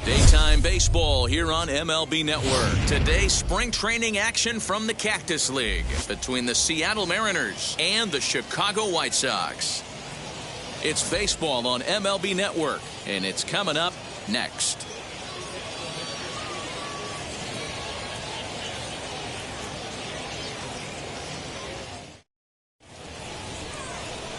Daytime baseball here on MLB Network. Today, spring training action from the Cactus League between the Seattle Mariners and the Chicago White Sox. It's baseball on MLB Network, and it's coming up next.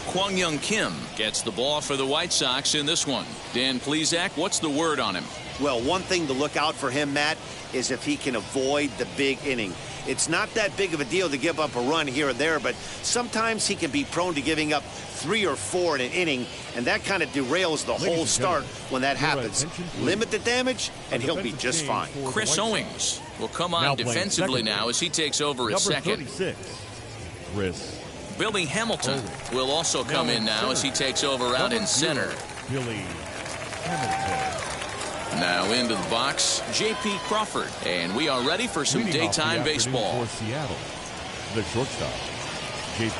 Kwang Young Kim gets the ball for the White Sox in this one. Dan Plesac, what's the word on him? Well, one thing to look out for him, Matt, is if he can avoid the big inning. It's not that big of a deal to give up a run here or there, but sometimes he can be prone to giving up 3 or 4 in an inning, and that kind of derails the whole start when that happens. Limit the damage, and he'll be just fine. Chris Owings will come on defensively now as he takes over at second. 36, Chris. Billy Hamilton will also come in now as he takes over out in center. Billy Hamilton. Now into the box, J.P. Crawford. And we are ready for some daytime baseball. For Seattle, the shortstop, J.P.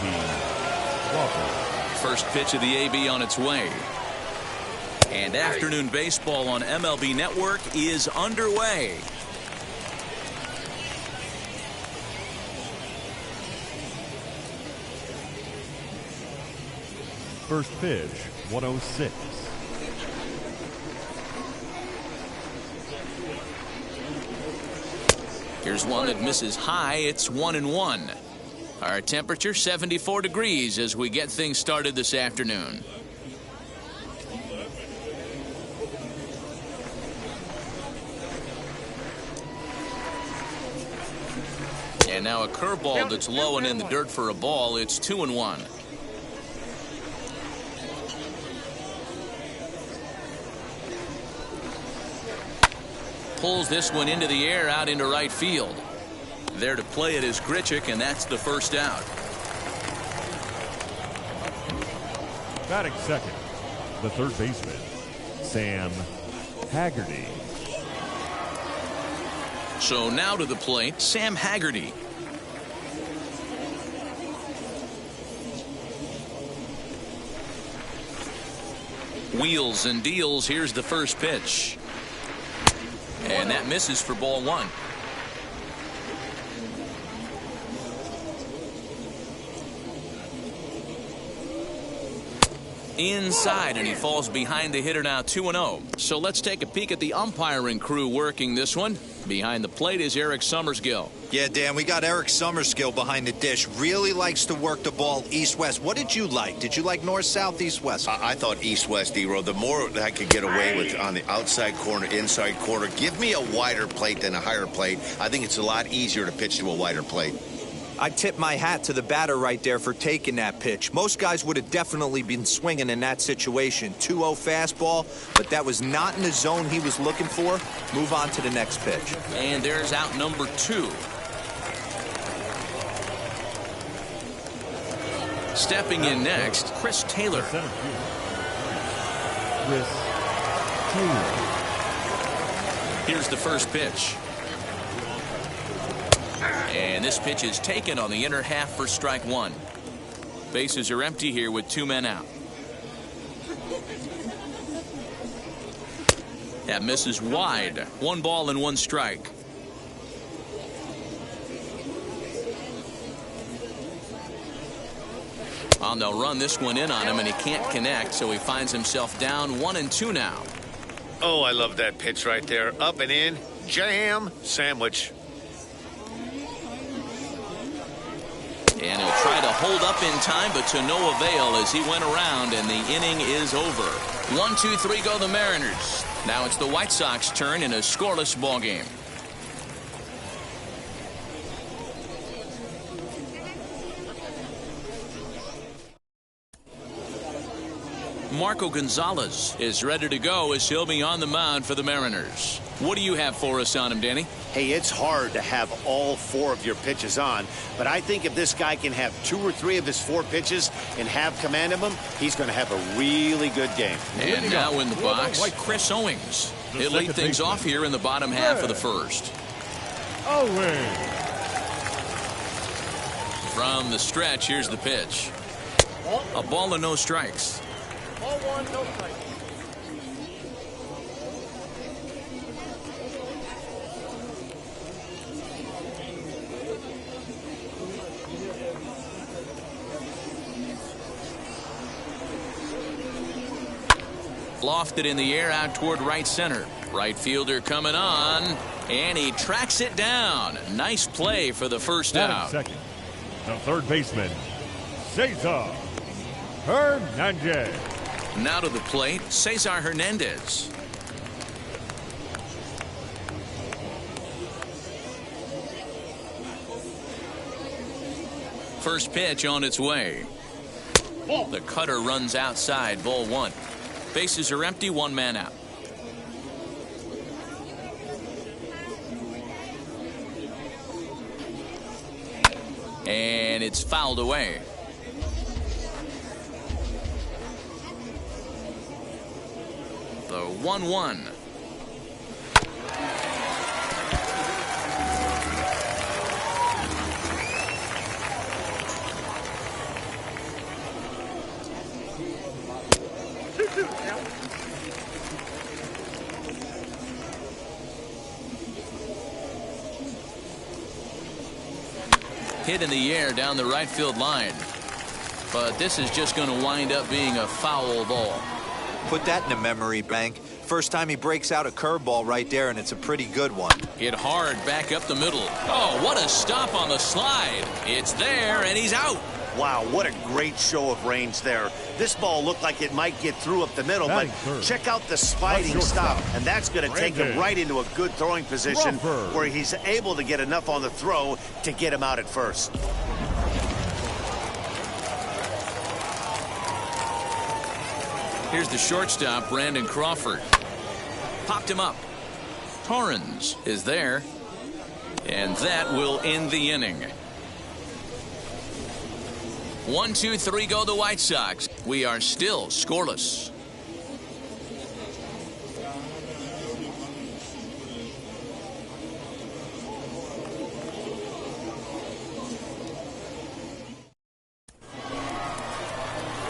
Crawford. First pitch of the AB on its way. And afternoon baseball on MLB Network is underway. First pitch, 106. Here's one that misses high. It's 1-1. Our temperature 74 degrees as we get things started this afternoon. And now a curveball that's low and in the dirt for a ball. It's 2-1. Pulls this one into the air out into right field. There to play it is Grichuk, and that's the first out. Batting second, the third baseman, Sam Haggerty. So now to the plate, Sam Haggerty. Wheels and deals. Here's the first pitch. And that misses for ball one. Inside, and he falls behind the hitter now 2-0. So let's take a peek at the umpiring crew working this one. Behind the plate is Eric Summersgill. Yeah, Dan, we got Eric Summersgill behind the dish. Really likes to work the ball east-west. What did you like? Did you like north-south, east-west? I thought east-west, D-Row. The more I could get away with on the outside corner, inside corner, give me a wider plate than a higher plate. I think it's a lot easier to pitch to a wider plate. I tip my hat to the batter right there for taking that pitch. Most guys would have definitely been swinging in that situation. 2-0 fastball, but that was not in the zone he was looking for. Move on to the next pitch. And there's out number 2. Stepping in next, Chris Taylor. Chris Taylor. Here's the first pitch. And this pitch is taken on the inner half for strike one. Bases are empty here with 2 men out. That misses wide. 1 ball and 1 strike. Well, they'll run this one in on him, and he can't connect, so he finds himself down 1-2 now. Oh, I love that pitch right there. Up and in, jam, sandwich. And he'll try to hold up in time, but to no avail as he went around, and the inning is over. 1-2-3 go the Mariners. Now it's the White Sox turn in a scoreless ball game. Marco Gonzalez is ready to go as he'll be on the mound for the Mariners. What do you have for us on him, Danny? Hey, it's hard to have all 4 of your pitches on, but I think if this guy can have 2 or 3 of his 4 pitches and have command of them, he's going to have a really good game. And now in the box, Chris Owings. He'll lead things off here in the bottom half of the first. Owings. From the stretch, here's the pitch. A ball and no strikes. Ball 1, no strike. Lofted in the air out toward right center. Right fielder coming on, and he tracks it down. Nice play for the first out. Second, the third baseman, Cesar Hernandez. Now to the plate, Cesar Hernandez. First pitch on its way. The cutter runs outside, ball 1. Bases are empty, 1 man out. And it's fouled away. The 1-1. Hit in the air down the right field line. But this is just going to wind up being a foul ball. Put that in a memory bank. First time he breaks out a curveball right there, and it's a pretty good one. Hit hard back up the middle. Oh, what a stop on the slide. It's there, and he's out. Wow, what a great show of range there. This ball looked like it might get through up the middle, but check out the sliding stop, and that's going to take him right into a good throwing position where he's able to get enough on the throw to get him out at first. Here's the shortstop, Brandon Crawford. Popped him up. Torrens is there, and that will end the inning. 1, 2, 3 go the White Sox. We are still scoreless.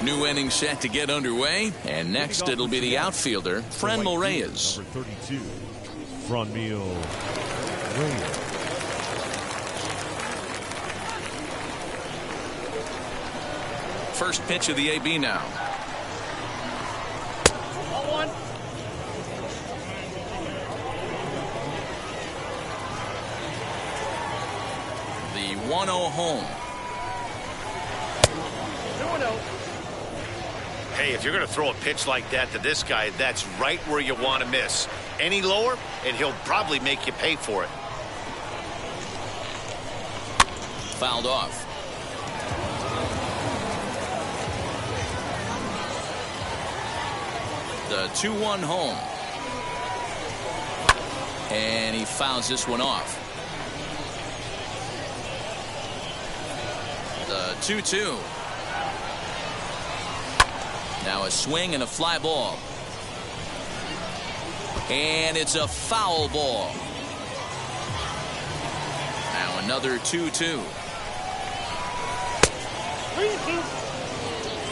New inning set to get underway, and next it'll be the outfielder, Franmil Reyes. Number 32, Franmil Reyes. First pitch of the AB now. Ball 1. The 1-0 home. 2-0. Hey, if you're going to throw a pitch like that to this guy, that's right where you want to miss. Any lower, and he'll probably make you pay for it. Fouled off. The 2-1 home. And he fouls this one off. The 2-2. Now a swing and a fly ball. And it's a foul ball. Now another 2-2.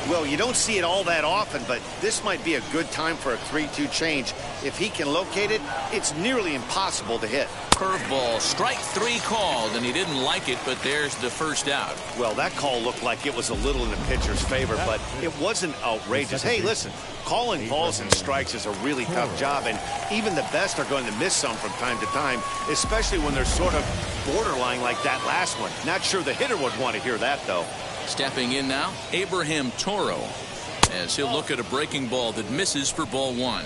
Well, you don't see it all that often, but this might be a good time for a 3-2 change. If he can locate it, it's nearly impossible to hit. Curveball, strike 3 called, and he didn't like it, but there's the first out. Well, that call looked like it was a little in the pitcher's favor, but it wasn't outrageous. Hey, listen, calling balls and strikes is a really tough job, and even the best are going to miss some from time to time, especially when they're sort of borderline like that last one. Not sure the hitter would want to hear that, though. Stepping in now, Abraham Toro, as he'll look at a breaking ball that misses for ball 1.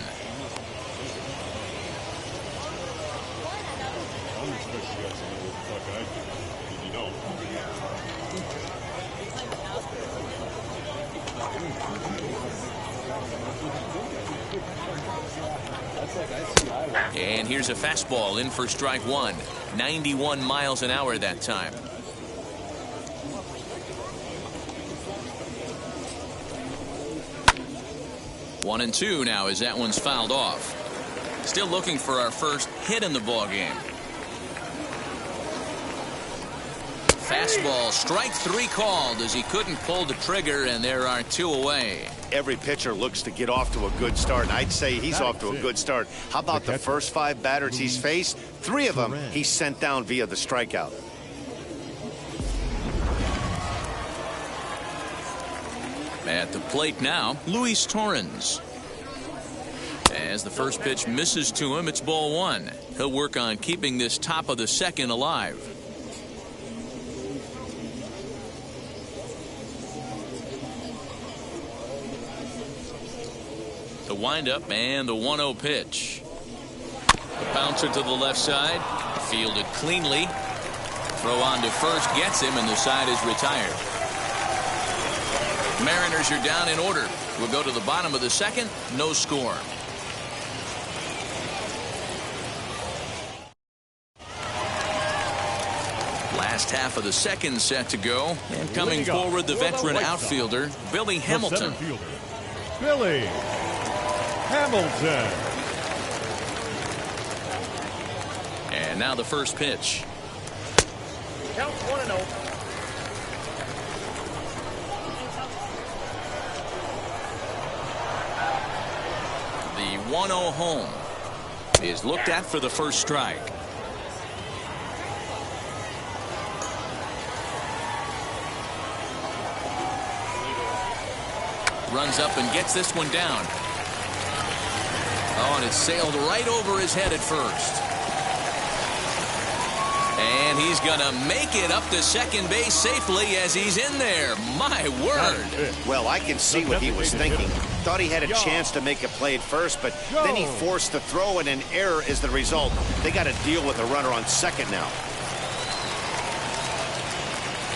And here's a fastball in for strike one. 91 miles an hour that time. One and two now as that one's fouled off. Still looking for our first hit in the ball game. Fastball, strike three called as he couldn't pull the trigger, and there are two away. Every pitcher looks to get off to a good start, and I'd say he's off to a good start. How about the first 5 batters he's faced? 3 of them he sent down via the strikeout. At the plate now, Luis Torrens. As the first pitch misses to him, it's ball one. He'll work on keeping this top of the second alive. The windup and the 1-0 pitch. The bouncer to the left side. Fielded cleanly. Throw on to first gets him, and the side is retired. Mariners are down in order. We'll go to the bottom of the second. No score. Last half of the second set to go. And coming forward, the veteran outfielder, Billy Hamilton. Billy Hamilton. And now the first pitch. Count 1-0. The 1-0 home is looked at for the first strike. Runs up and gets this one down. Oh, and it sailed right over his head at first. And he's going to make it up to second base safely as he's in there. My word. Well, I can see what he was thinking. Thought he had a chance to make a play at first, but then he forced the throw, and an error is the result. They got to deal with a runner on second now.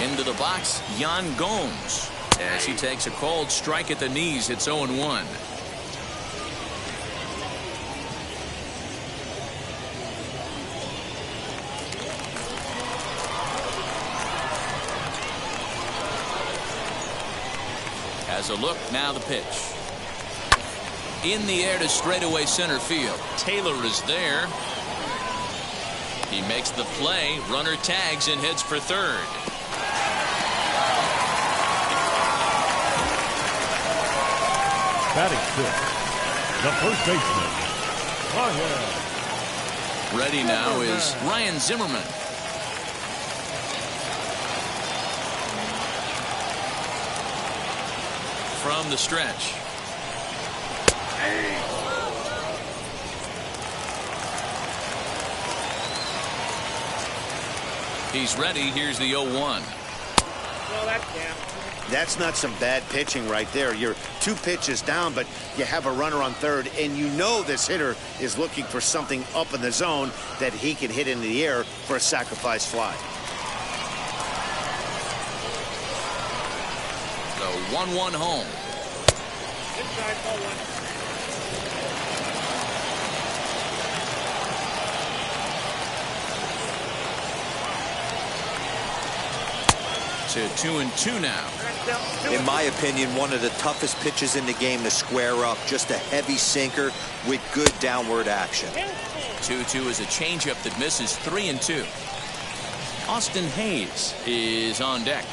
Into the box, Yan Gomes. As he takes a cold strike at the knees, it's 0-1. As a look, now the pitch. In the air to straightaway center field. Taylor is there. He makes the play. Runner tags and heads for third. Batting fifth, the first baseman, Ryan. Ready now is Ryan Zimmerman. From the stretch. He's ready. Here's the 0-1. Well, that's down. That's not some bad pitching right there. You're 2 pitches down, but you have a runner on third, and you know this hitter is looking for something up in the zone that he can hit into the air for a sacrifice fly. The 1-1 home. Inside, ball one. To 2-2 now. In my opinion, one of the toughest pitches in the game to square up. Just a heavy sinker with good downward action. 2-2 is a changeup that misses 3-2. Austin Hayes is on deck.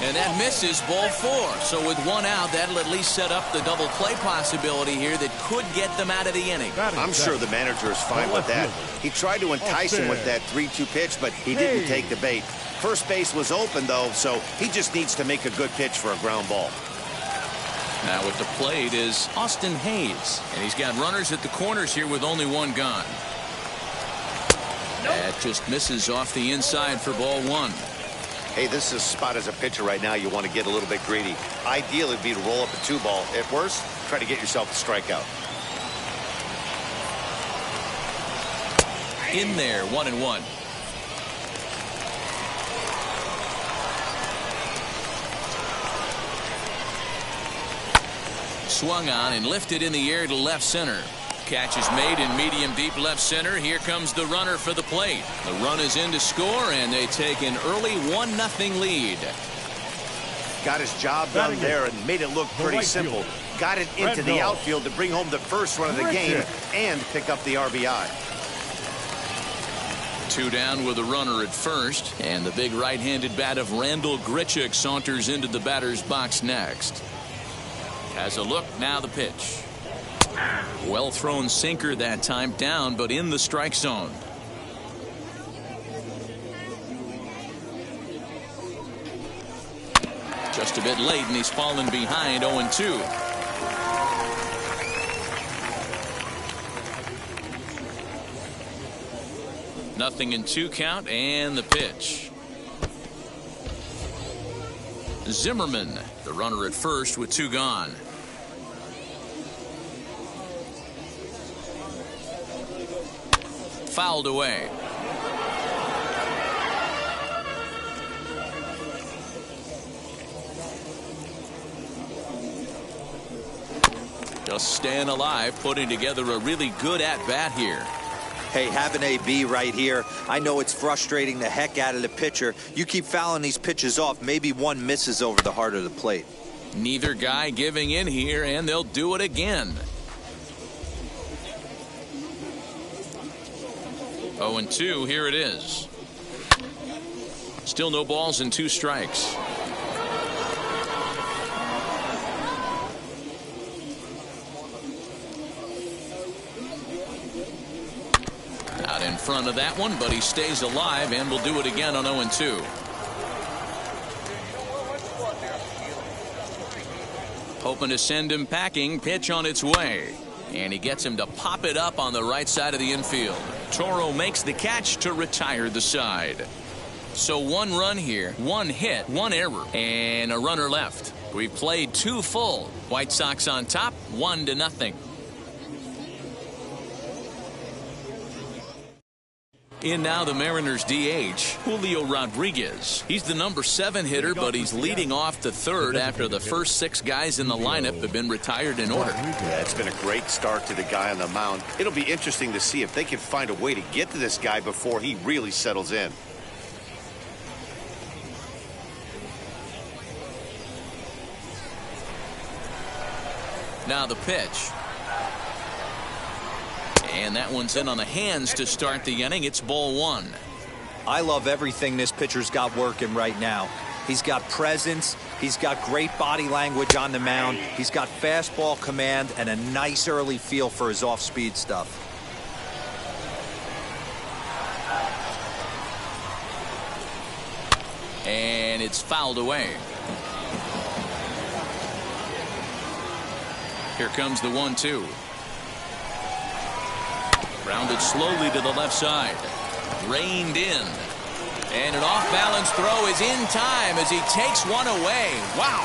And that misses ball 4. So with 1 out, that'll at least set up the double play possibility here that could get them out of the inning. I'm sure the manager is fine with that. He tried to entice him with that 3-2 pitch, but he didn't take the bait. First base was open, though, so he just needs to make a good pitch for a ground ball. Now at the plate is Austin Hayes. And he's got runners at the corners here with only 1 gone. That just misses off the inside for ball 1. Hey, this is a spot as a pitcher right now you want to get a little bit greedy. Ideally, it'd be to roll up a 2-ball. At worst, try to get yourself a strikeout. In there, 1-1. swung on and lifted in the air to left center. Catch is made in medium deep left center. Here comes the runner for the plate. The run is in to score, and they take an early 1-0 lead. Got his job done there and made it look pretty simple. Got it into the outfield to bring home the first run of the game and pick up the RBI. 2 down with a runner at first, and the big right-handed bat of Randall Grichuk saunters into the batter's box next. Has a look, now the pitch. Well thrown sinker that time, down but in the strike zone. Just a bit late, and he's fallen behind 0-2. Nothing in 2 count, and the pitch. Zimmerman, the runner at first with 2 gone. Fouled away. Just staying alive, putting together a really good at-bat here. Hey, have an AB right here. I know it's frustrating the heck out of the pitcher. You keep fouling these pitches off, maybe one misses over the heart of the plate. Neither guy giving in here, and they'll do it again. 0-2, here it is. Still no balls and 2 strikes. Out in front of that one, but he stays alive and will do it again on 0-2. Hoping to send him packing. Pitch on its way. And he gets him to pop it up on the right side of the infield. Toro makes the catch to retire the side. So 1 run here, 1 hit, 1 error, and a runner left. We've played 2 full. White Sox on top, 1-0. In now the Mariners DH, Julio Rodriguez. He's the number 7 hitter, but he's leading off the 3rd after the first 6 guys in the lineup have been retired in order. Yeah, it's been a great start to the guy on the mound. It'll be interesting to see if they can find a way to get to this guy before he really settles in. Now the pitch. And that one's in on the hands to start the inning. It's ball 1. I love everything this pitcher's got working right now. He's got presence. He's got great body language on the mound. He's got fastball command and a nice early feel for his off-speed stuff. And it's fouled away. Here comes the 1-2. Grounded slowly to the left side. Reined in. And an off-balance throw is in time as he takes one away. Wow.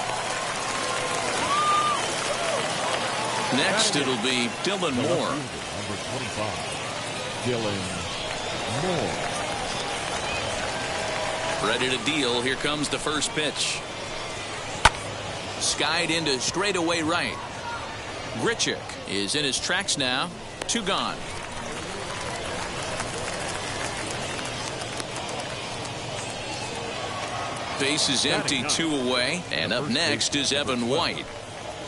Next, it'll be Dylan Moore. Number 25, Dylan Moore. Ready to deal. Here comes the first pitch. Skied into straightaway right. Grichuk is in his tracks now. 2 gone. Base is empty, 2 away. And up next is Evan White.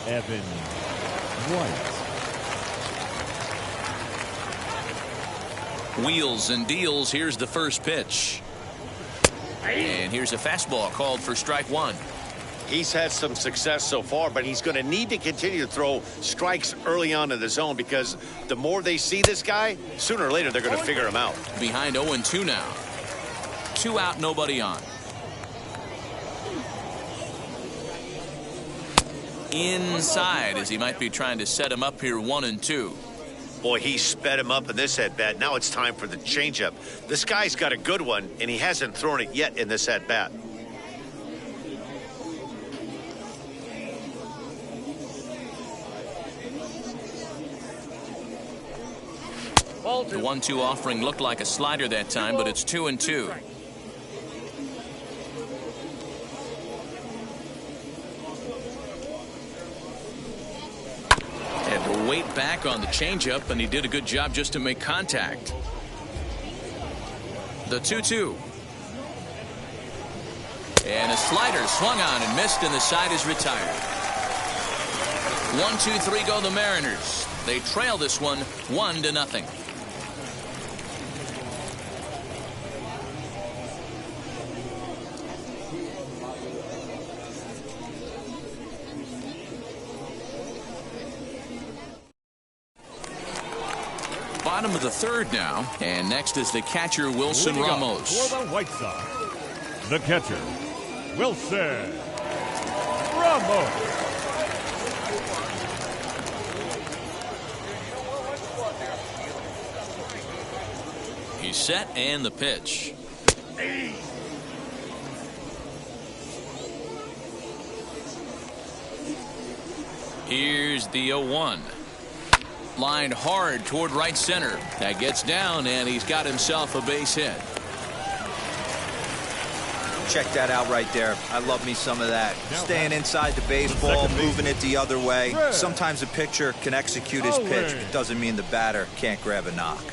Evan White. Wheels and deals. Here's the first pitch. And here's a fastball called for strike 1. He's had some success so far, but he's going to need to continue to throw strikes early on in the zone because the more they see this guy, sooner or later they're going to figure him out. Behind 0-2 now. 2 out, nobody on. Inside as he might be trying to set him up here 1-2. Boy, he sped him up in this at-bat. Now it's time for the changeup. This guy's got a good one, and he hasn't thrown it yet in this at-bat. The 1-2 offering looked like a slider that time, but it's 2-2. weight back on the changeup, and he did a good job just to make contact. The 2-2. And a slider swung on and missed, and the side is retired. 1-2-3 go the Mariners. They trail this one 1-0. Bottom of the third now, and next is the catcher Wilson Ramos. For the White Sox, the catcher, Wilson Ramos. He's set, and the pitch. Here's the 0-1. Lined hard toward right center. That gets down, and he's got himself a base hit. Check that out right there. I love me some of that. Staying inside the baseball, moving it the other way. Sometimes a pitcher can execute his pitch, but doesn't mean the batter can't grab a knock.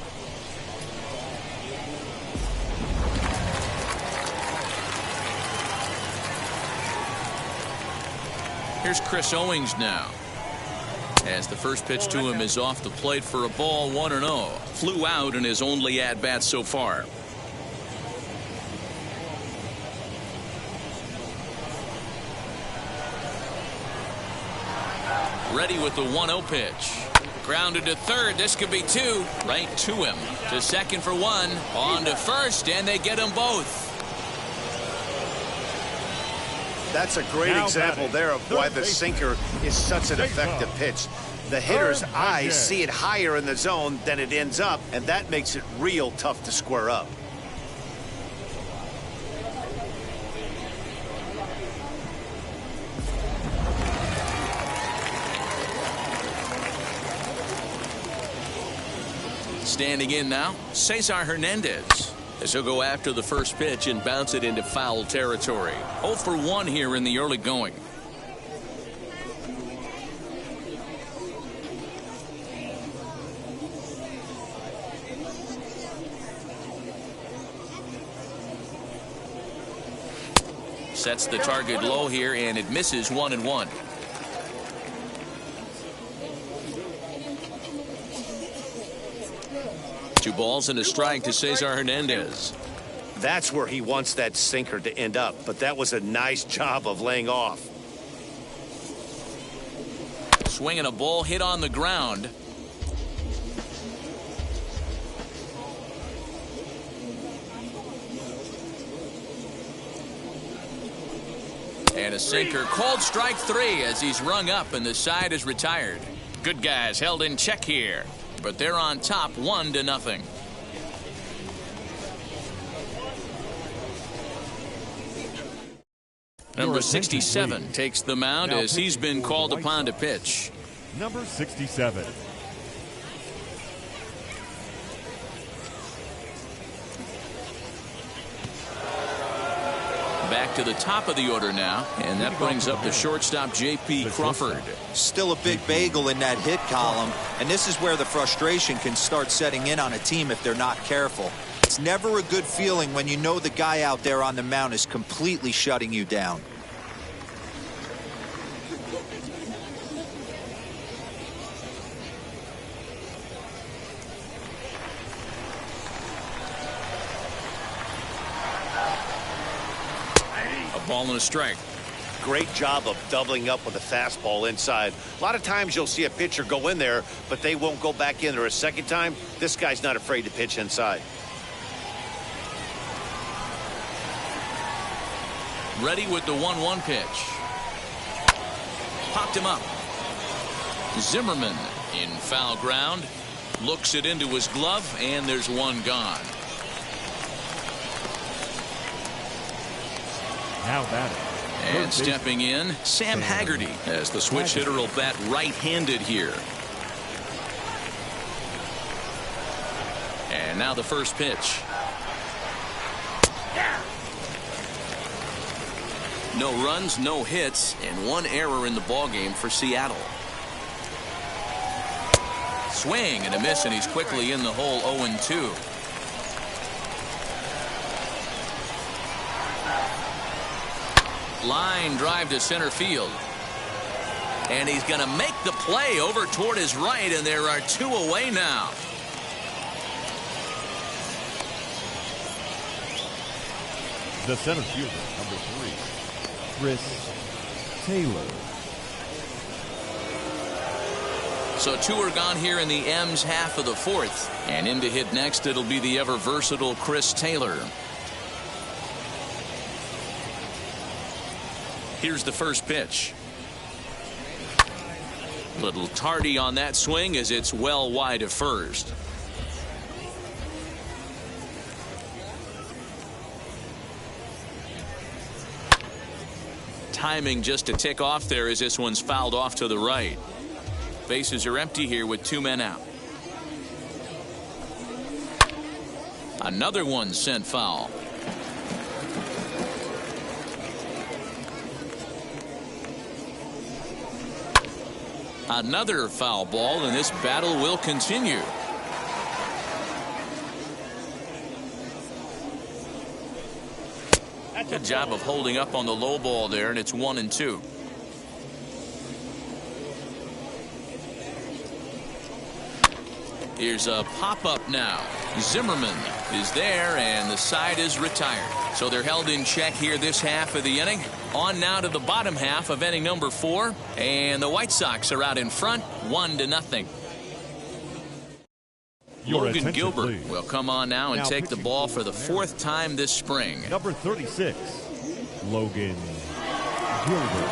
Here's Chris Owings now, as the first pitch to him is off the plate for a ball. 1-0. Flew out in his only at-bat so far. Ready with the 1-0 pitch. Grounded to third. This could be two. Right to him. To second for one. On to first, and they get them both. That's a great example there of why the sinker is such an effective pitch. The hitter's eyes see it higher in the zone than it ends up, and that makes it real tough to square up. Standing in now, Cesar Hernandez, as he'll go after the first pitch and bounce it into foul territory. 0 for 1 here in the early going. Sets the target low here, and it misses. 1-1. Two balls and a strike to Cesar Hernandez. That's where he wants that sinker to end up, but that was a nice job of laying off. Swinging a ball hit on the ground. And a sinker, called strike 3 as he's rung up and the side is retired. Good guys held in check here, but they're on top 1-0. Number 67 takes the mound as he's been called upon to pitch. Number 67. Back to the top of the order now, and that brings up the shortstop J.P. Crawford. Still a big bagel in that hit column, and this is where the frustration can start setting in on a team if they're not careful. It's never a good feeling when you know the guy out there on the mound is completely shutting you down. Ball and a strike. Great job of doubling up with a fastball inside. A lot of times you'll see a pitcher go in there, but they won't go back in there a second time. This guy's not afraid to pitch inside. Ready with the 1-1 pitch. Popped him up. Zimmerman in foul ground. Looks it into his glove, and there's one gone. Now batting. And stepping in, Sam Haggerty, as the switch hitter will bat right-handed here. And now the first pitch. No runs, no hits, and one error in the ballgame for Seattle. swing and a miss, and he's quickly in the hole. 0-2. Line drive to center field. And he's going to make the play over toward his right, and there are 2 away now. The center fielder, number 3, Chris Taylor. So 2 are gone here in the M's half of the 4th. And in to hit next, it'll be the ever versatile Chris Taylor. Here's the first pitch. Little tardy on that swing as it's well wide of first. Timing just to tick off there as this one's fouled off to the right. Bases are empty here with 2 men out. Another one sent foul. Another foul ball, and this battle will continue. Good job of holding up on the low ball there, and it's 1-2. Here's a pop-up now. Zimmerman is there, and the side is retired. So they're held in check here this half of the inning. On now to the bottom half of inning number 4, and the White Sox are out in front, 1-0. Logan Gilbert please. will come on now and take the ball for the 4th time this spring. Number 36, Logan Gilbert.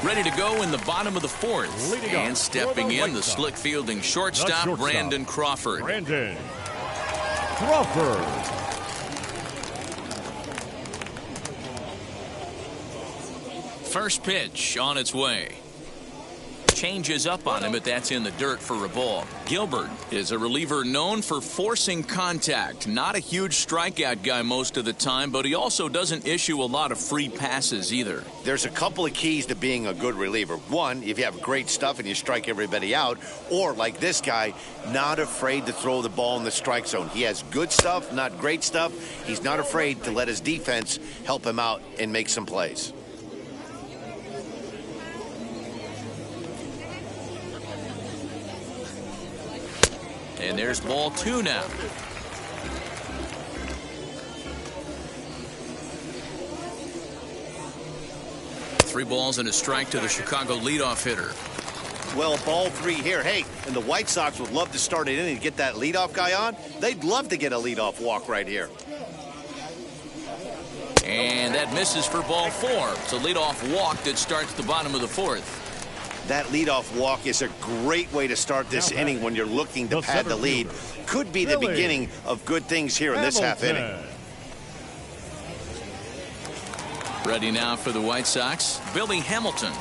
Ready to go in the bottom of the 4th. Leading and up stepping for the in, the White Sox. slick fielding shortstop, Brandon Crawford. Brandon Crawford. First pitch on its way. Changes up on him, but that's in the dirt for a ball. Gilbert is a reliever known for forcing contact. Not a huge strikeout guy most of the time, but he also doesn't issue a lot of free passes either. There's a couple of keys to being a good reliever. One, if you have great stuff and you strike everybody out, or like this guy, not afraid to throw the ball in the strike zone. He has good stuff, not great stuff. He's not afraid to let his defense help him out and make some plays. And there's ball 2 now. Three balls and a strike to the Chicago leadoff hitter. Well, ball 3 here. Hey, and the White Sox would love to start it in and get that leadoff guy on. They'd love to get a leadoff walk right here. And that misses for ball 4. It's a leadoff walk that starts the bottom of the 4th. That leadoff walk is a great way to start this inning when you're looking to pad the lead. Could be the beginning of good things here in this half inning. Ready now for the White Sox, Billy Hamilton.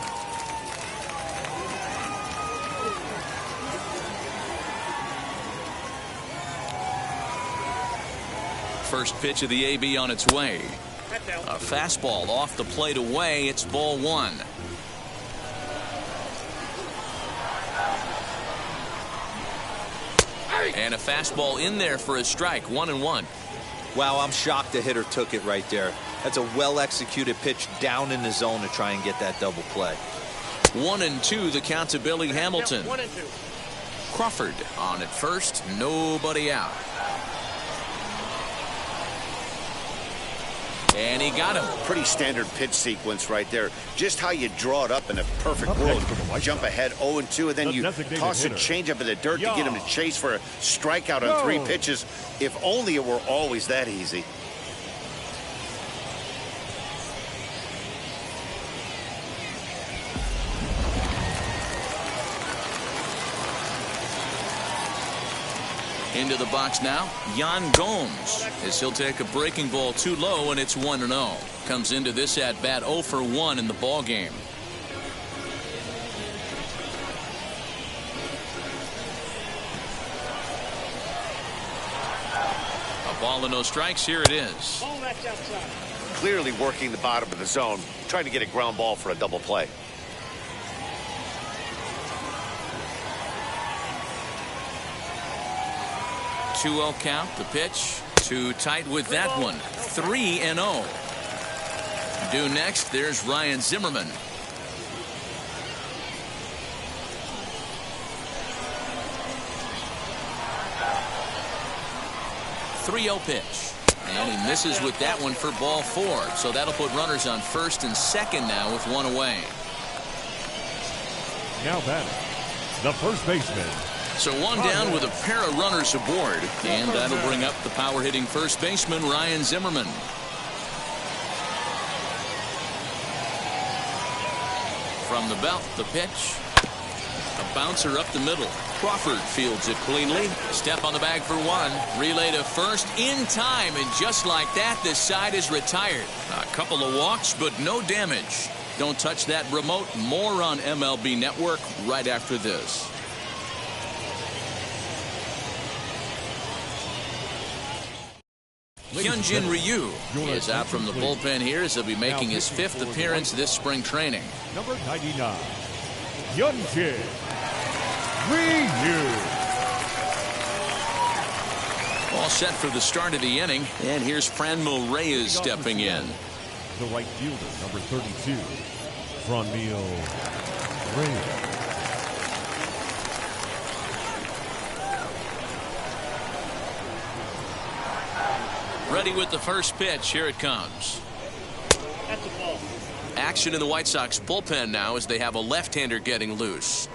First pitch of the AB on its way. A fastball off the plate away. It's ball 1. And a fastball in there for a strike. 1-1. Wow, I'm shocked the hitter took it right there. That's a well-executed pitch down in the zone to try and get that double play. 1-2, the count to Billy Hamilton. 1-2. Crawford on at first, nobody out. And he got him. Pretty standard pitch sequence right there. Just how you draw it up in a perfect world. Jump ahead 0-2, and then you toss a changeup in the dirt to get him to chase for a strikeout on 3 pitches. If only it were always that easy. Into the box now, Yan Gomes, as he'll take a breaking ball too low, and it's 1-0. Comes into this at bat 0 for 1 in the ball game. A ball and no strikes. Here it is. Ball that's outside. clearly working the bottom of the zone, trying to get a ground ball for a double play. Two-zero count, the pitch. Too tight with that one. 3-0. Due next, there's Ryan Zimmerman. 3-0 pitch. And he misses with that one for ball 4. So that'll put runners on first and second now with one away. Now batting, the first baseman. So one down with a pair of runners aboard. And that'll bring up the power-hitting first baseman, Ryan Zimmerman. From the belt, the pitch. A bouncer up the middle. Crawford fields it cleanly. Step on the bag for one. Relay to first in time. And just like that, this side is retired. A couple of walks, but no damage. Don't touch that remote. More on MLB Network right after this. Hyunjin Ryu is out from the bullpen here as he'll be making his 5th appearance this spring training. Number 99, Hyunjin Ryu. All set for the start of the inning, and here's Franmil Reyes stepping in. The right fielder, number 32, Franmil Reyes. Ready with the first pitch. Here it comes. That's a ball. Action in the White Sox bullpen now as they have a left-hander getting loose.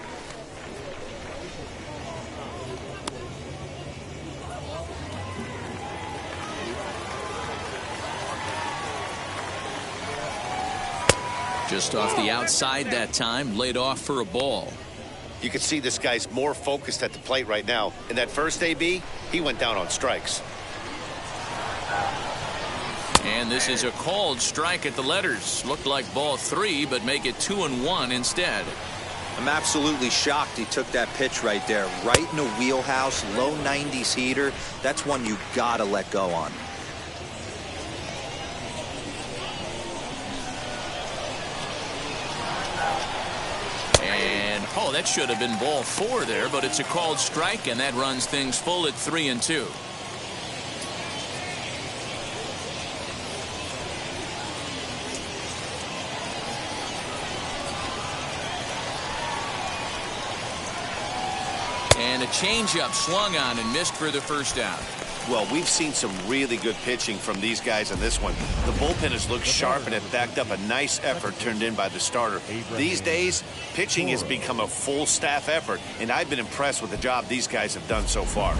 Just off the outside that time, laid off for a ball. You can see this guy's more focused at the plate right now. In that first AB, he went down on strikes. And this is a called strike at the letters. Looked like ball 3, but make it 2-1 instead. I'm absolutely shocked he took that pitch right there. Right in the wheelhouse, low 90s heater. That's one you gotta let go on. And, oh, that should have been ball 4 there, but it's a called strike, and that runs things full at 3-2. And a changeup swung on and missed for the first out. Well, we've seen some really good pitching from these guys on this one. The bullpen has looked sharp and have backed up a nice effort turned in by the starter. These days, pitching has become a full staff effort, and I've been impressed with the job these guys have done so far.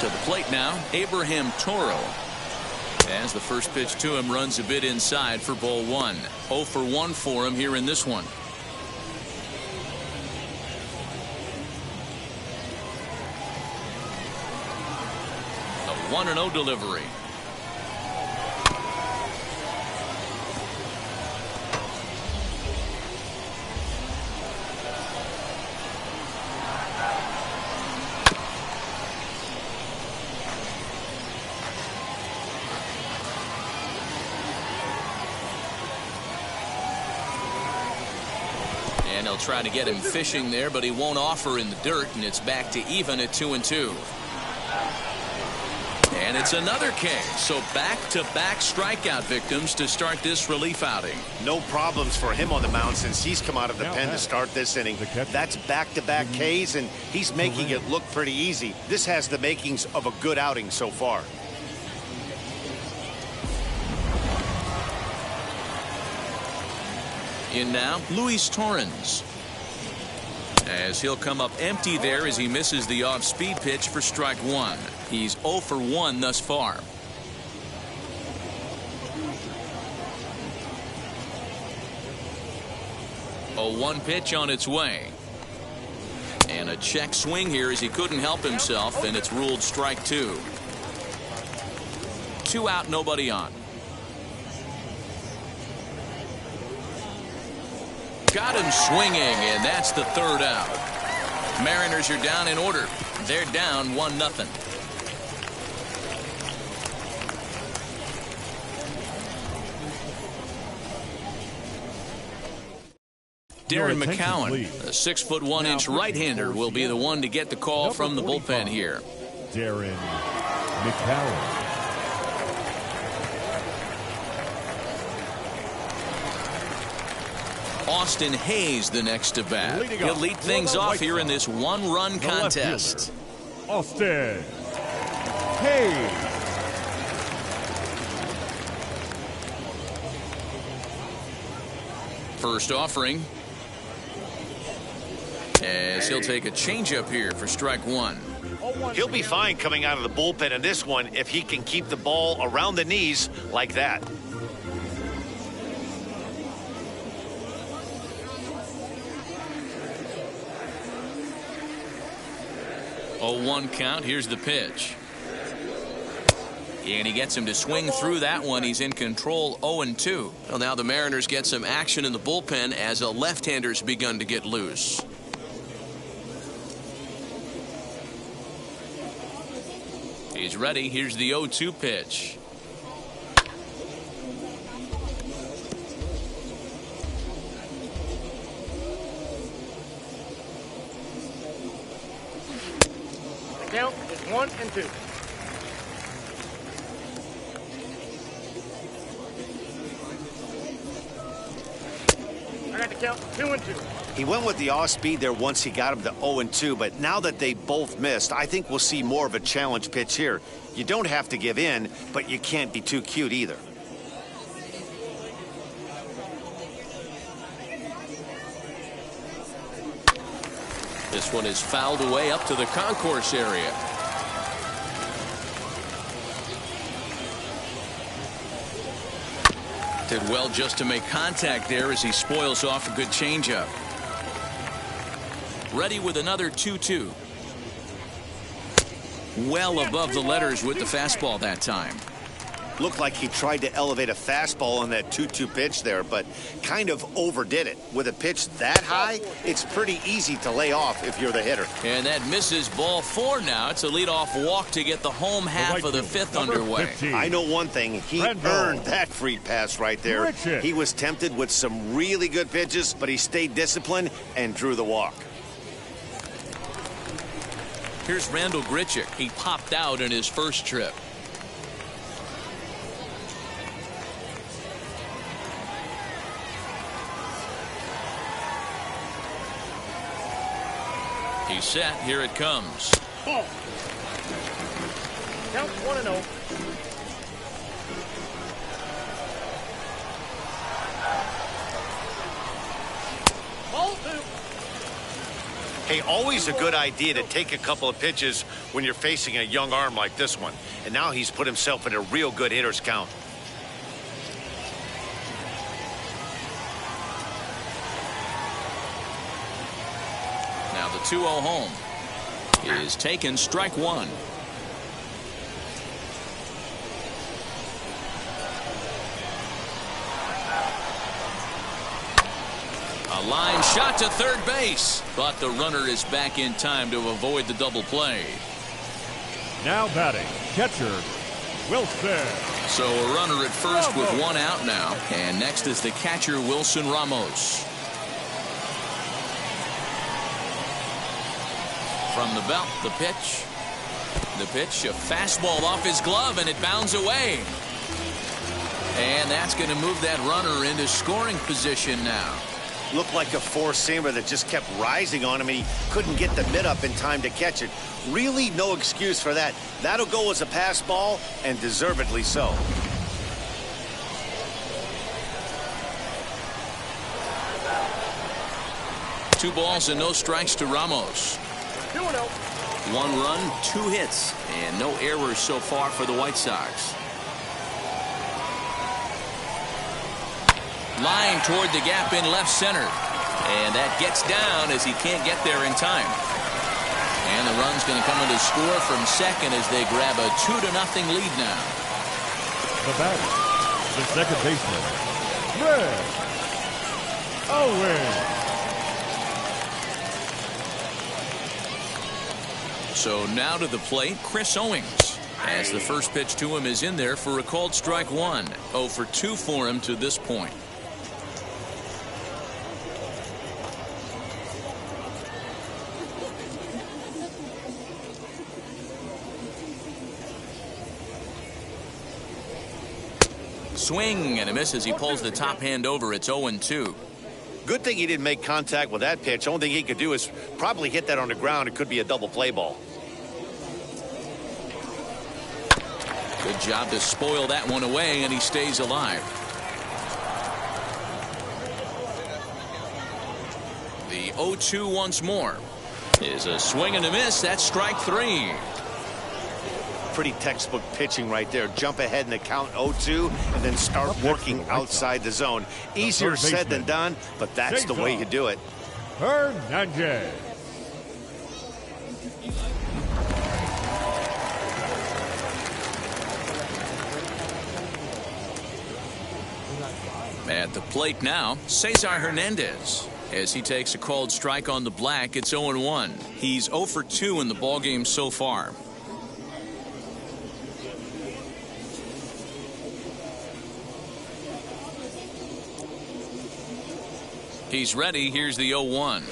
To the plate now, Abraham Toro. As the first pitch to him runs a bit inside for ball 1. 0 for 1 for him here in this one. A 1-0 delivery. And they'll try to get him fishing there, but he won't offer in the dirt, and it's back to even at 2-2. And it's another K. So back-to-back strikeout victims to start this relief outing. No problems for him on the mound since he's come out of the pen to start this inning. That's back-to-back Ks, and he's making it look pretty easy. This has the makings of a good outing so far. In now, Luis Torrens. As he'll come up empty there as he misses the off-speed pitch for strike 1. He's 0 for 1 thus far. A 1 pitch on its way. And a check swing here as he couldn't help himself, and it's ruled strike 2. 2 out, nobody on. Got him swinging, and that's the 3rd out. Mariners are down in order. They're down 1-0. Darren attention, McCowan, please. the 6'1" right-hander, will be the one to get the call Number from the 45, bullpen here. Darren McCowan. Austin Hayes the next to bat. Leading He'll off lead for things the off White here in Sox, this one-run the left contest. fielder, Austin Hayes. First offering, as he'll take a changeup here for strike one. He'll be fine coming out of the bullpen in this one if he can keep the ball around the knees like that. 0-1 count. Here's the pitch. And he gets him to swing through that one. He's in control, 0-2. Well, now the Mariners get some action in the bullpen as a left-hander's begun to get loose. He's ready. Here's the 0-2 pitch. The count is 1-2. I got the count 2-2. He went with the off speed there once he got him to 0-2, but now that they both missed, I think we'll see more of a challenge pitch here. You don't have to give in, but you can't be too cute either. This one is fouled away up to the concourse area. Did well just to make contact there as he spoils off a good changeup. Ready with another 2-2. Well above the letters with the fastball that time. Looked like he tried to elevate a fastball on that 2-2 pitch there, but kind of overdid it. With a pitch that high, it's pretty easy to lay off if you're the hitter. And that misses ball 4 now. It's a leadoff walk to get the home half of the fifth underway. 15. I know one thing. He earned that free pass right there. Richard. He was tempted with some really good pitches, but he stayed disciplined and drew the walk. Here's Randall Grichuk. He popped out in his first trip. He's set. Here it comes. Ball. Count 1-0. Ball 2. Hey, always a good idea to take a couple of pitches when you're facing a young arm like this one. And now he's put himself in a real good hitter's count. Now the 2-0 home is taken, strike one. A line shot to third base, but the runner is back in time to avoid the double play. Now batting, catcher Wilson. So a runner at first with 1 out now, and next is the catcher Wilson Ramos. From the belt, the pitch. The pitch, a fastball off his glove, and it bounds away. And that's going to move that runner into scoring position now. Looked like a four-seamer that just kept rising on him, and he couldn't get the mid up in time to catch it. Really no excuse for that. That'll go as a pass ball, and deservedly so. Two balls and no strikes to Ramos. 2-0. 1 run, 2 hits, and no errors so far for the White Sox. Line toward the gap in left center. And that gets down as he can't get there in time. And the run's going to come in to score from second as they grab a 2-0 lead now. The batter, the second baseman, Red Owen. So now to the plate, Chris Owings. As the first pitch to him is in there for a called strike one. 0 for 2 for him to this point. swing and a miss as he pulls the top hand over. It's 0-2. Good thing he didn't make contact with that pitch. Only thing he could do is probably hit that on the ground. It could be a double play ball. Good job to spoil that one away, and he stays alive. The 0-2 once more is a swing and a miss. That's strike 3. Pretty textbook pitching right there. Jump ahead in the count 0-2 and then start working outside the zone. Easier said than done, but that's the way you do it. Hernandez. At the plate now, Cesar Hernandez. As he takes a called strike on the black, it's 0-1. He's 0 for 2 in the ballgame so far. He's ready. Here's the 0-1.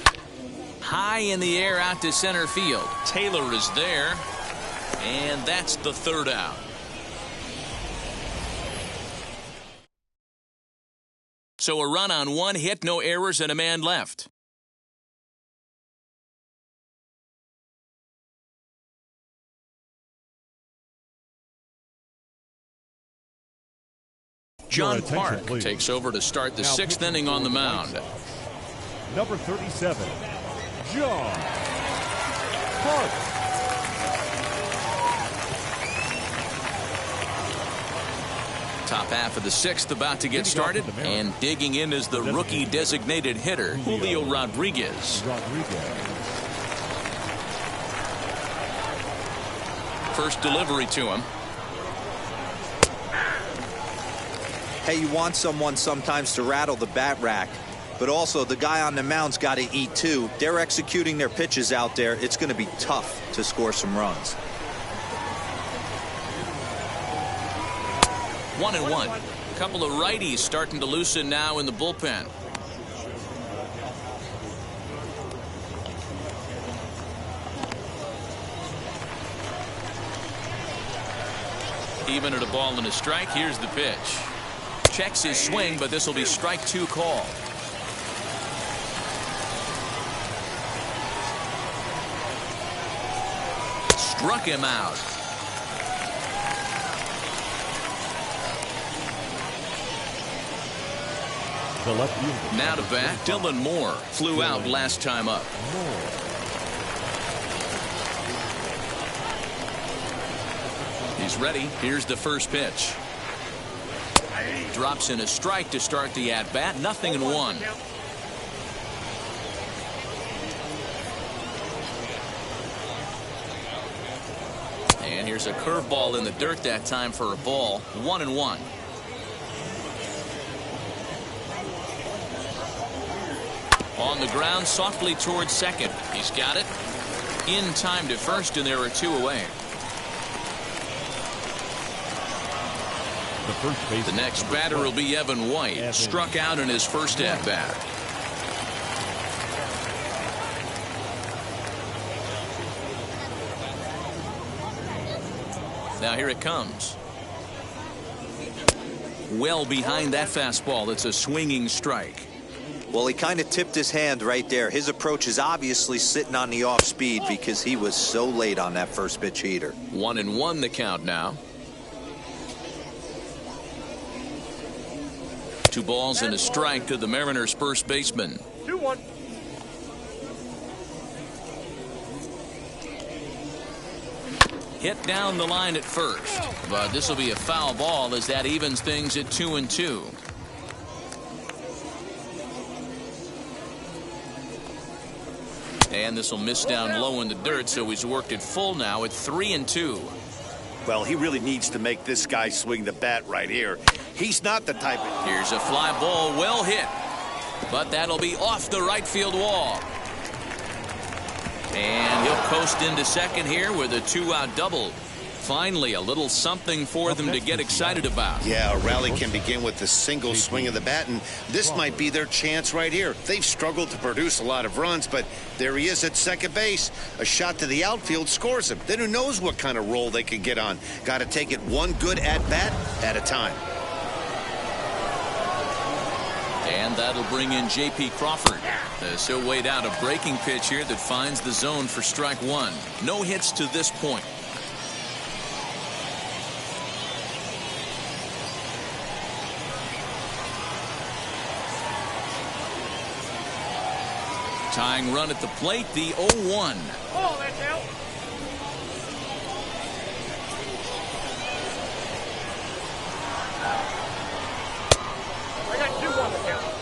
High in the air out to center field. Taylor is there. And that's the third out. So a run on 1 hit, no errors, and a man left. John Park takes over to start the 6th inning on the mound. Number 37, John Park. Top half of the 6th about to get started, and digging in is the rookie designated hitter, Julio Rodriguez. First delivery to him. Hey, you want someone sometimes to rattle the bat rack, but also the guy on the mound's got to eat too. They're executing their pitches out there. It's going to be tough to score some runs. 1-1. A couple of righties starting to loosen now in the bullpen. Even at a ball and a strike, here's the pitch. Checks his swing, but this will be strike 2 call. Struck him out. Now to bat, Dylan Moore flew out last time up. He's ready. Here's the first pitch. Drops in a strike to start the at-bat. 0-1. And here's a curveball in the dirt that time for a ball. 1-1. On the ground, softly towards second. He's got it. In time to first, and there are 2 away. The next batter will be Evan White. Struck out in his first at-bat. Now here it comes. Well behind that fastball. It's a swinging strike. Well, he kind of tipped his hand right there. His approach is obviously sitting on the off speed because he was so late on that first pitch heater. 1-1 the count now. 2 balls and a strike to the Mariners' first baseman. 2-1. Hit down the line at first, but this will be a foul ball as that evens things at 2-2. And this will miss down low in the dirt, so he's worked it full now at 3-2. Well, he really needs to make this guy swing the bat right here. He's not the type of... Here's a fly ball, well hit. But that'll be off the right field wall. And he'll coast into second here with a 2-out double. Finally, a little something for them to get excited about. Yeah, a rally can begin with a single swing of the bat, and this might be their chance right here. They've struggled to produce a lot of runs, but there he is at second base. A shot to the outfield scores him. Then who knows what kind of roll they could get on. Got to take it one good at-bat at a time. And that'll bring in J.P. Crawford. As he'll wait out a breaking pitch here that finds the zone for strike one. No hits to this point. Tying run at the plate, the 0-1. Oh, that's out. I got 2 on the count.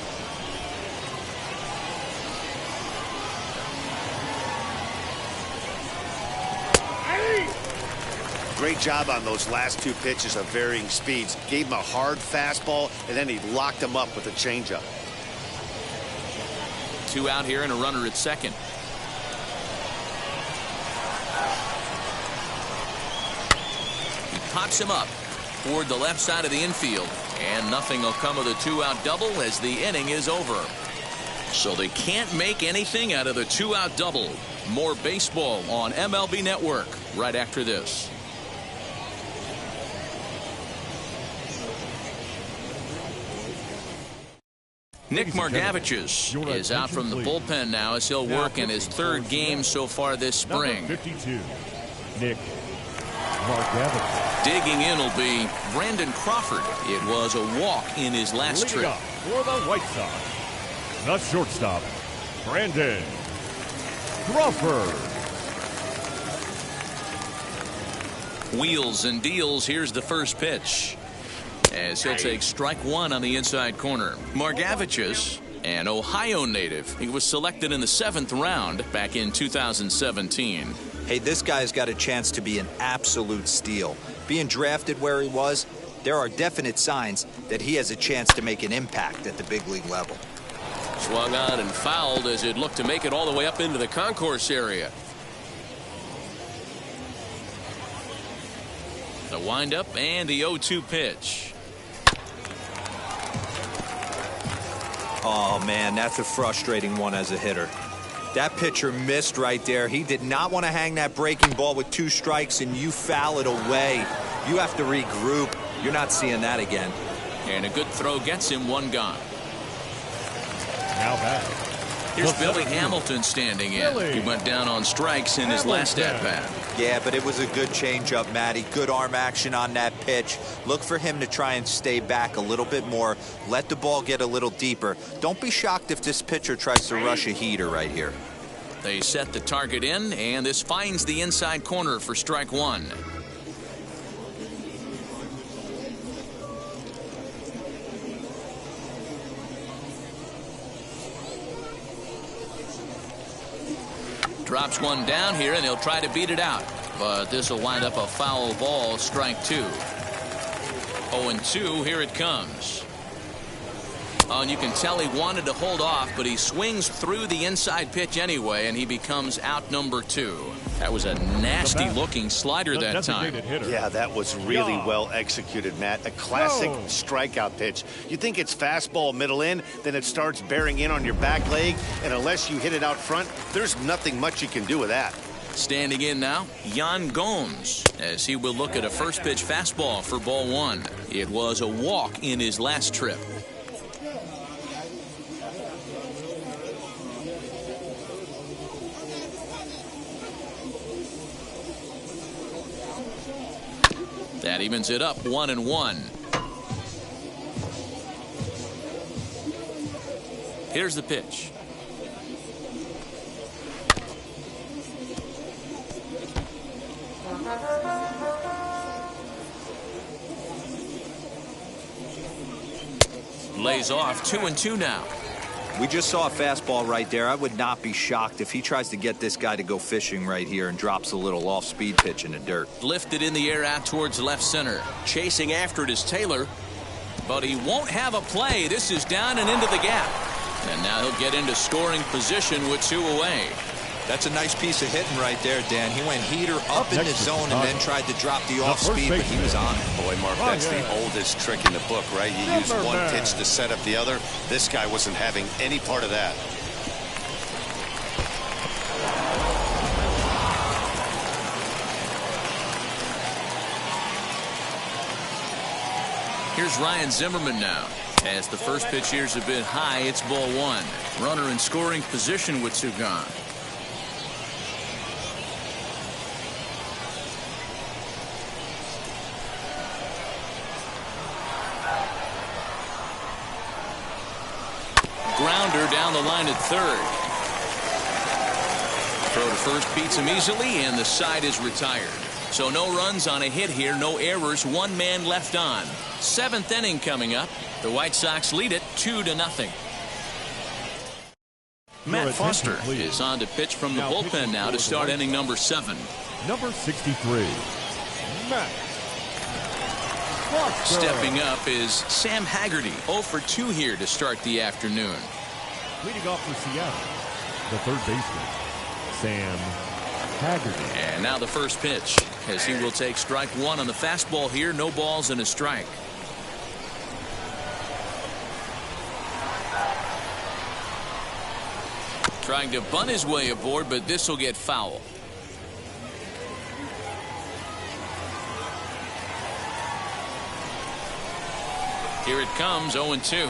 Great job on those last 2 pitches of varying speeds. Gave him a hard fastball, and then he locked him up with a changeup. 2 out here and a runner at second. He pops him up toward the left side of the infield, and nothing will come of the 2-out double as the inning is over. So they can't make anything out of the 2-out double. More baseball on MLB Network right after this. Nick Margavich's is out from the bullpen now as he'll work in his 3rd game so far this spring. Number 52, Nick Margavich. Digging in will be Brandon Crawford. It was a walk in his last Leading trip. up for the White Sox, the shortstop, Brandon Crawford. Wheels and deals. Here's the first pitch, as he'll take strike one on the inside corner. Margavich's an Ohio native. He was selected in the 7th round back in 2017. Hey, this guy's got a chance to be an absolute steal. Being drafted where he was, there are definite signs that he has a chance to make an impact at the big league level. Swung on and fouled as it looked to make it all the way up into the concourse area. The windup and the 0-2 pitch. Oh, man, that's a frustrating one as a hitter. That pitcher missed right there. He did not want to hang that breaking ball with 2 strikes, and you foul it away. You have to regroup. You're not seeing that again. And a good throw gets him 1 gone. Now back. Here's Billy Hamilton standing in. He went down on strikes in his last at-bat. Yeah, but it was a good changeup, Matty. Good arm action on that pitch. Look for him to try and stay back a little bit more. Let the ball get a little deeper. Don't be shocked if this pitcher tries to rush a heater right here. They set the target in, and this finds the inside corner for strike one. Drops one down here, and he'll try to beat it out. But this will wind up a foul ball, strike 2. 0-2, here it comes. Oh, and you can tell he wanted to hold off, but he swings through the inside pitch anyway, and he becomes out number 2. That was a nasty-looking slider that time. Yeah, that was really well executed, Matt. A classic strikeout pitch. You think it's fastball middle in, then it starts bearing in on your back leg, and unless you hit it out front, there's nothing much you can do with that. Standing in now, Yan Gomes, as he will look at a first pitch fastball for ball 1. It was a walk in his last trip. That evens it up 1-1. Here's the pitch. Lays off 2-2 now. We just saw a fastball right there. I would not be shocked if he tries to get this guy to go fishing right here and drops a little off-speed pitch in the dirt. Lifted in the air out towards left center. Chasing after it is Taylor, but he won't have a play. This is down and into the gap. And now he'll get into scoring position with 2 away. That's a nice piece of hitting right there, Dan. He went heater up in the zone and then tried to drop the off-speed, but he was on it. Boy, Mark, that's the oldest trick in the book, right? You use one pitch to set up the other. This guy wasn't having any part of that. Here's Ryan Zimmerman now, As the first pitch here is a bit high, it's ball one. Runner in scoring position with two gone. Grounder down the line at third. Throw to first beats him easily, and the side is retired. So no runs on a hit here, no errors, one man left on. Seventh inning coming up. The White Sox lead it 2-0. Matt Foster is on to pitch from the bullpen now to start inning number 7. Number 63, Matt Foster. Stepping up is Sam Haggerty, 0 for 2 here to start the afternoon. Leading off for Seattle, the third baseman, Sam Haggerty. And now the first pitch, as he will take strike one on the fastball here. No balls and a strike. Trying to bunt his way aboard, but this will get foul. Here it comes, 0-2.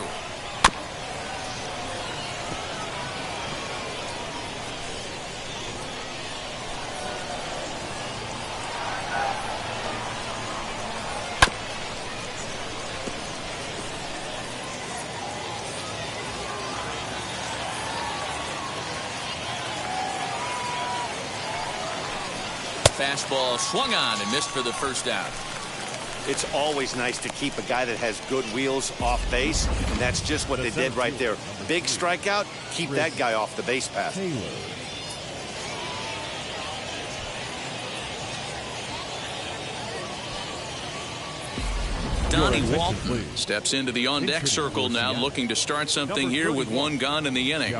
Fastball swung on and missed for the first out. It's always nice to keep a guy that has good wheels off base, and that's just what they did right there. Big strikeout, keep that guy off the base path. Donnie Walton steps into the on-deck circle now, looking to start something here with one gone in the inning.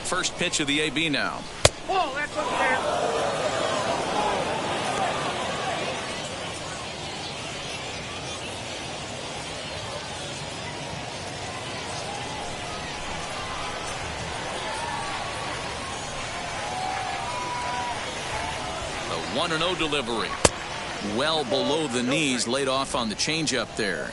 First pitch of the AB now. Oh, that's up there. The 1-0 delivery. Well below the knees, laid off on the changeup there.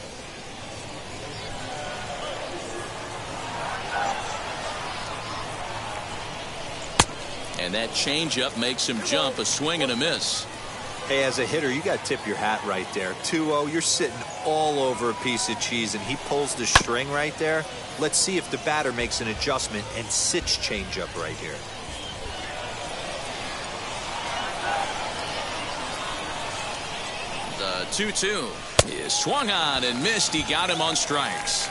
And that changeup makes him jump, a swing and a miss. Hey, as a hitter, you got to tip your hat right there. 2-0, you're sitting all over a piece of cheese, and he pulls the string right there. Let's see if the batter makes an adjustment and sits changeup right here. The 2-2 is swung on and missed. He got him on strikes.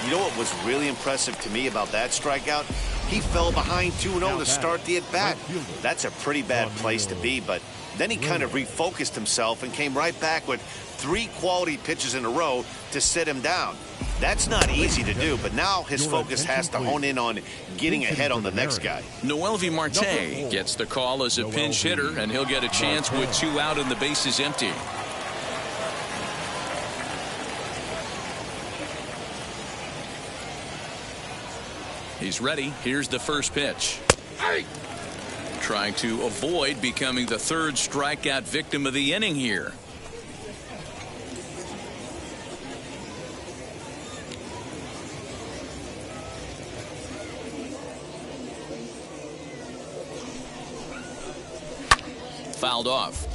You know what was really impressive to me about that strikeout? He fell behind 2-0 to start the at-bat. That's a pretty bad place to be, but then he kind of refocused himself and came right back with 3 quality pitches in a row to sit him down. That's not easy to do, but now his focus has to hone in on getting ahead on the next guy. Noelvi Marte gets the call as a pinch hitter, and he'll get a chance with 2 out and the bases empty. He's ready. Here's the first pitch. Trying to avoid becoming the 3rd strikeout victim of the inning here. Fouled off.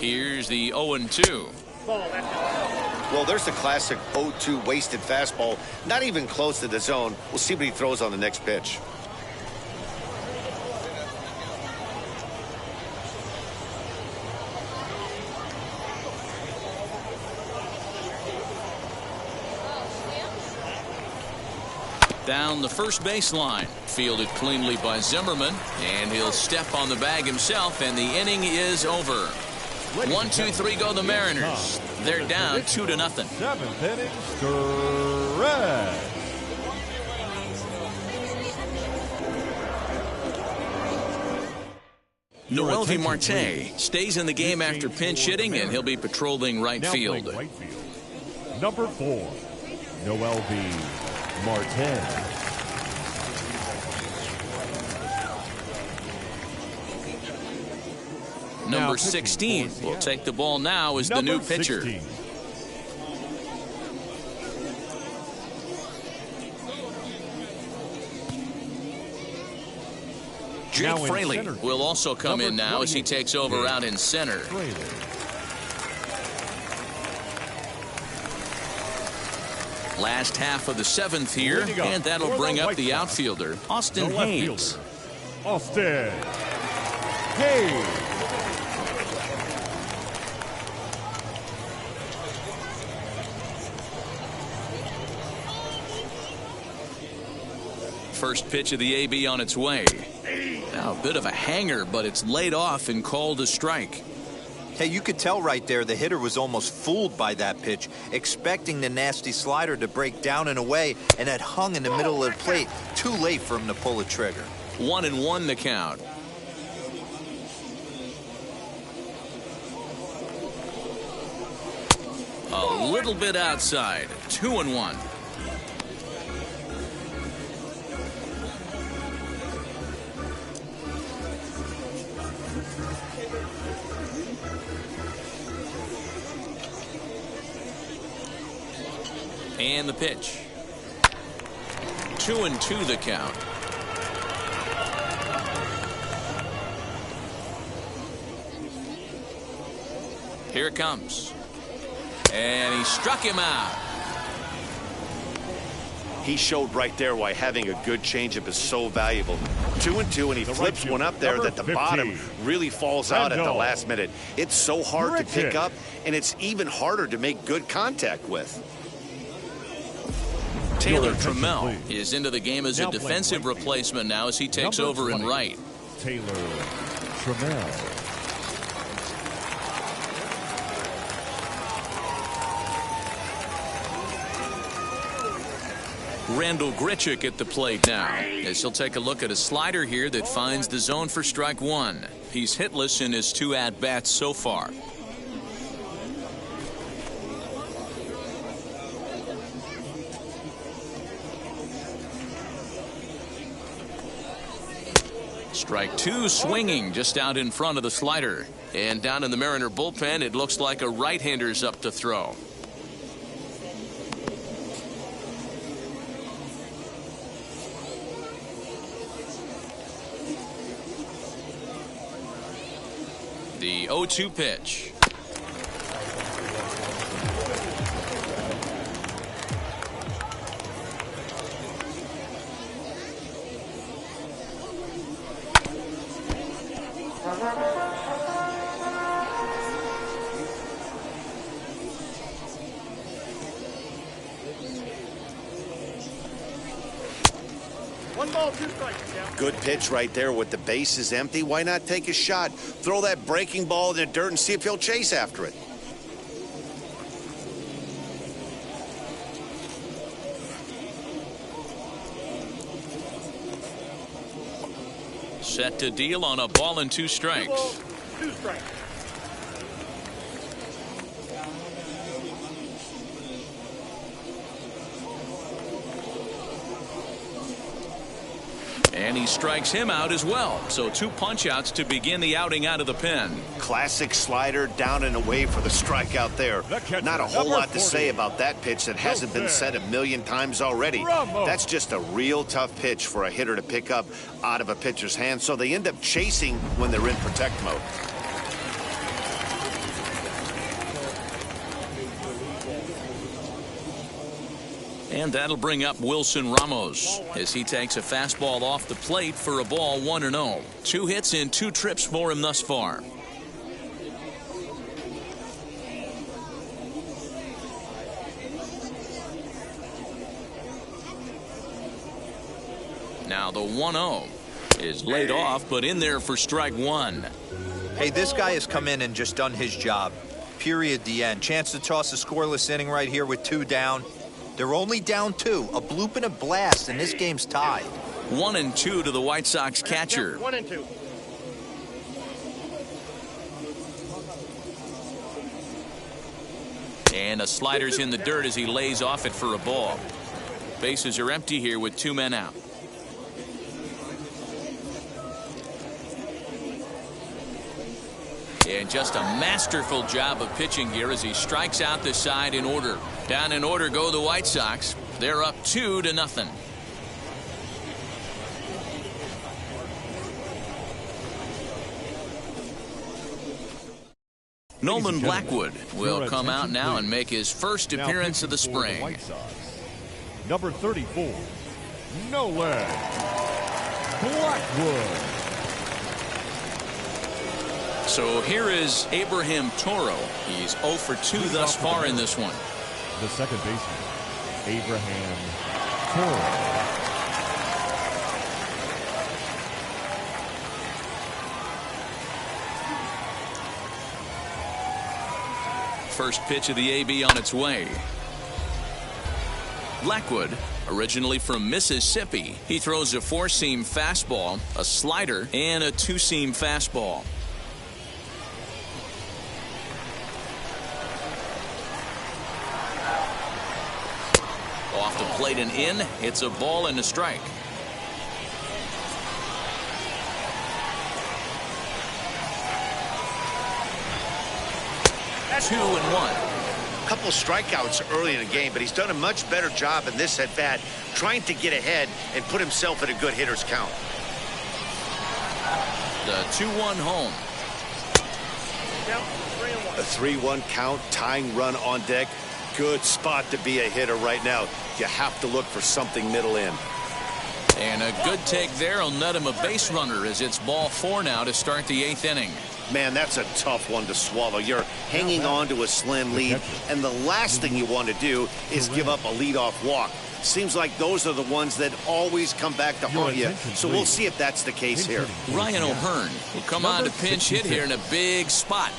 Here's the 0-2. Well, there's the classic 0-2 wasted fastball. Not even close to the zone. We'll see what he throws on the next pitch. Down the first baseline. Fielded cleanly by Zimmerman, and he'll step on the bag himself, and the inning is over. 1-2-3 go the Mariners. They're down 2-0. 7th inning stretch. Noelvi Marte stays in the game after pinch hitting, and he'll be patrolling right field. Number 4, Noelvi Marte. Number 16 will take the ball now as the new pitcher. 16. Jake Fraley will also come in now as he takes over out in center. Last half of the 7th here, and that'll bring up the outfielder, Austin Hayes. Austin Hayes. First pitch of the AB on its way. Now a bit of a hanger, but it's laid off and called a strike. Hey, you could tell right there the hitter was almost fooled by that pitch, expecting the nasty slider to break down and away, and had hung in the middle of the plate. Too late for him to pull a trigger. 1-1 the count. A little bit outside. 2-1. And the pitch. 2-2 the count. Here it comes. And he struck him out. He showed right there why having a good changeup is so valuable. 2-2, and he flips one up there that the bottom really falls out at the last minute. It's so hard to pick up, and it's even harder to make good contact with. Taylor Trammell is into the game as a defensive replacement now as he takes over in right. Taylor Trammell. Randall Grichuk at the plate now as he'll take a look at a slider here that finds the zone for strike one. He's hitless in his 2 at-bats so far. Strike 2 swinging just out in front of the slider. And down in the Mariner bullpen, it looks like a right-hander's up to throw. The 0-2 pitch. Good pitch right there with the bases empty. Why not take a shot? Throw that breaking ball in the dirt and see if he'll chase after it. Set to deal on a ball and 2 strikes. 2 strikes. And he strikes him out as well. So 2 punch-outs to begin the outing out of the pen. Classic slider down and away for the strikeout there. Not a whole lot to say about that pitch that hasn't been said a million times already. That's just a real tough pitch for a hitter to pick up out of a pitcher's hand, so they end up chasing when they're in protect mode. And that'll bring up Wilson Ramos as he takes a fastball off the plate for a ball 1-0. 2 hits in 2 trips for him thus far. Now the 1-0 is laid off, but in there for strike 1. Hey, this guy has come in and just done his job. Period. The end. Chance to toss a scoreless inning right here with 2 down. They're only down 2. A bloop and a blast, and this game's tied. 1-2 to the White Sox catcher. 1-2. And the slider's in the dirt as he lays off it for a ball. Bases are empty here with 2 men out. And just a masterful job of pitching here as he strikes out the side in order. Down in order go the White Sox. They're up 2-0. Nolan Blackwood will come out now and make his first appearance of the spring. Number 34, Nolan Blackwood. So here is Abraham Toro. He's 0 for 2 thus far in this one. The second baseman, Abraham Toro. First pitch of the AB on its way. Blackwood, originally from Mississippi, he throws a 4-seam fastball, a slider, and a 2-seam fastball. Off the plate and in. It's a ball and a strike. That's 2-1. A couple strikeouts early in the game, but he's done a much better job in this at bat, trying to get ahead and put himself in a good hitter's count. The 2-1 home. A 3-1 count, tying run on deck. Good spot to be a hitter right now. You have to look for something middle in. And a good take there will net him a base runner as it's ball 4 now to start the 8th inning. Man, that's a tough one to swallow. You're hanging on to a slim lead, and the last thing you want to do is give up a leadoff walk. Seems like those are the ones that always come back to haunt you. So we'll see if that's the case here. Ryan O'Hearn will come on to pinch hit here in a big spot.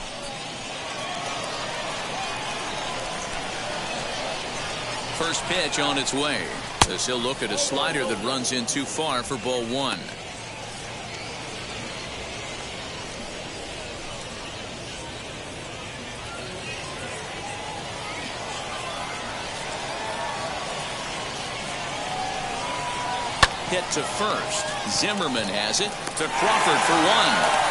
First pitch on its way. As he'll look at a slider that runs in too far for ball 1. Hit to first. Zimmerman has it to Crawford for 1.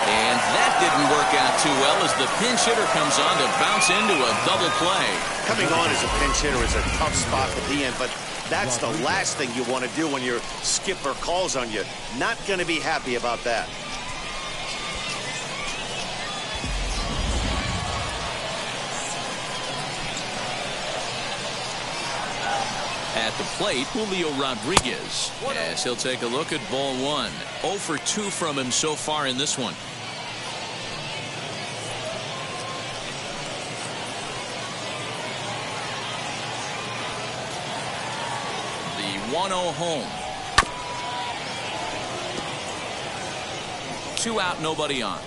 And that didn't work out too well as the pinch hitter comes on to bounce into a double play. Coming on as a pinch hitter is a tough spot to be in, but that's the last thing you want to do when your skipper calls on you. Not going to be happy about that. At the plate, Julio Rodriguez, as he'll take a look at ball 1. 0 for 2 from him so far in this one. The 1-0 home. 2 out, nobody on.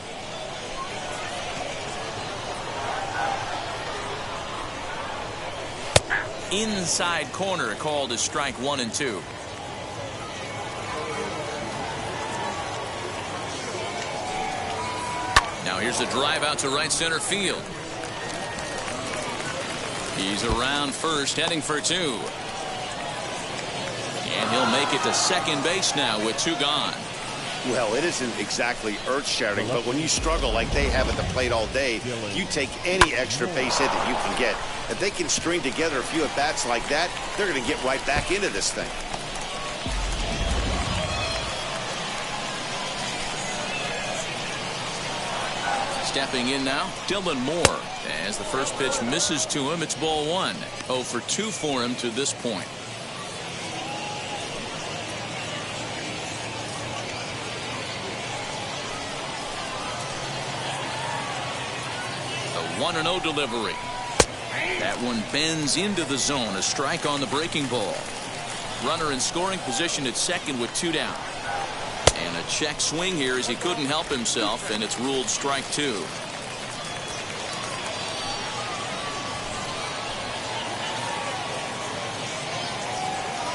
Inside corner called as strike 1 and 2. Now here's a drive out to right center field. He's around first, heading for 2. And he'll make it to second base now with 2 gone. Well, it isn't exactly earth-shattering, but when you struggle like they have at the plate all day, you take any extra base hit that you can get. If they can string together a few at-bats like that, they're going to get right back into this thing. Stepping in now, Dylan Moore. As the first pitch misses to him, it's ball 1. 0 for 2 for him to this point. The 1-0 delivery. That one bends into the zone. A strike on the breaking ball. Runner in scoring position at second with 2 down. And a check swing here as he couldn't help himself, and it's ruled strike 2.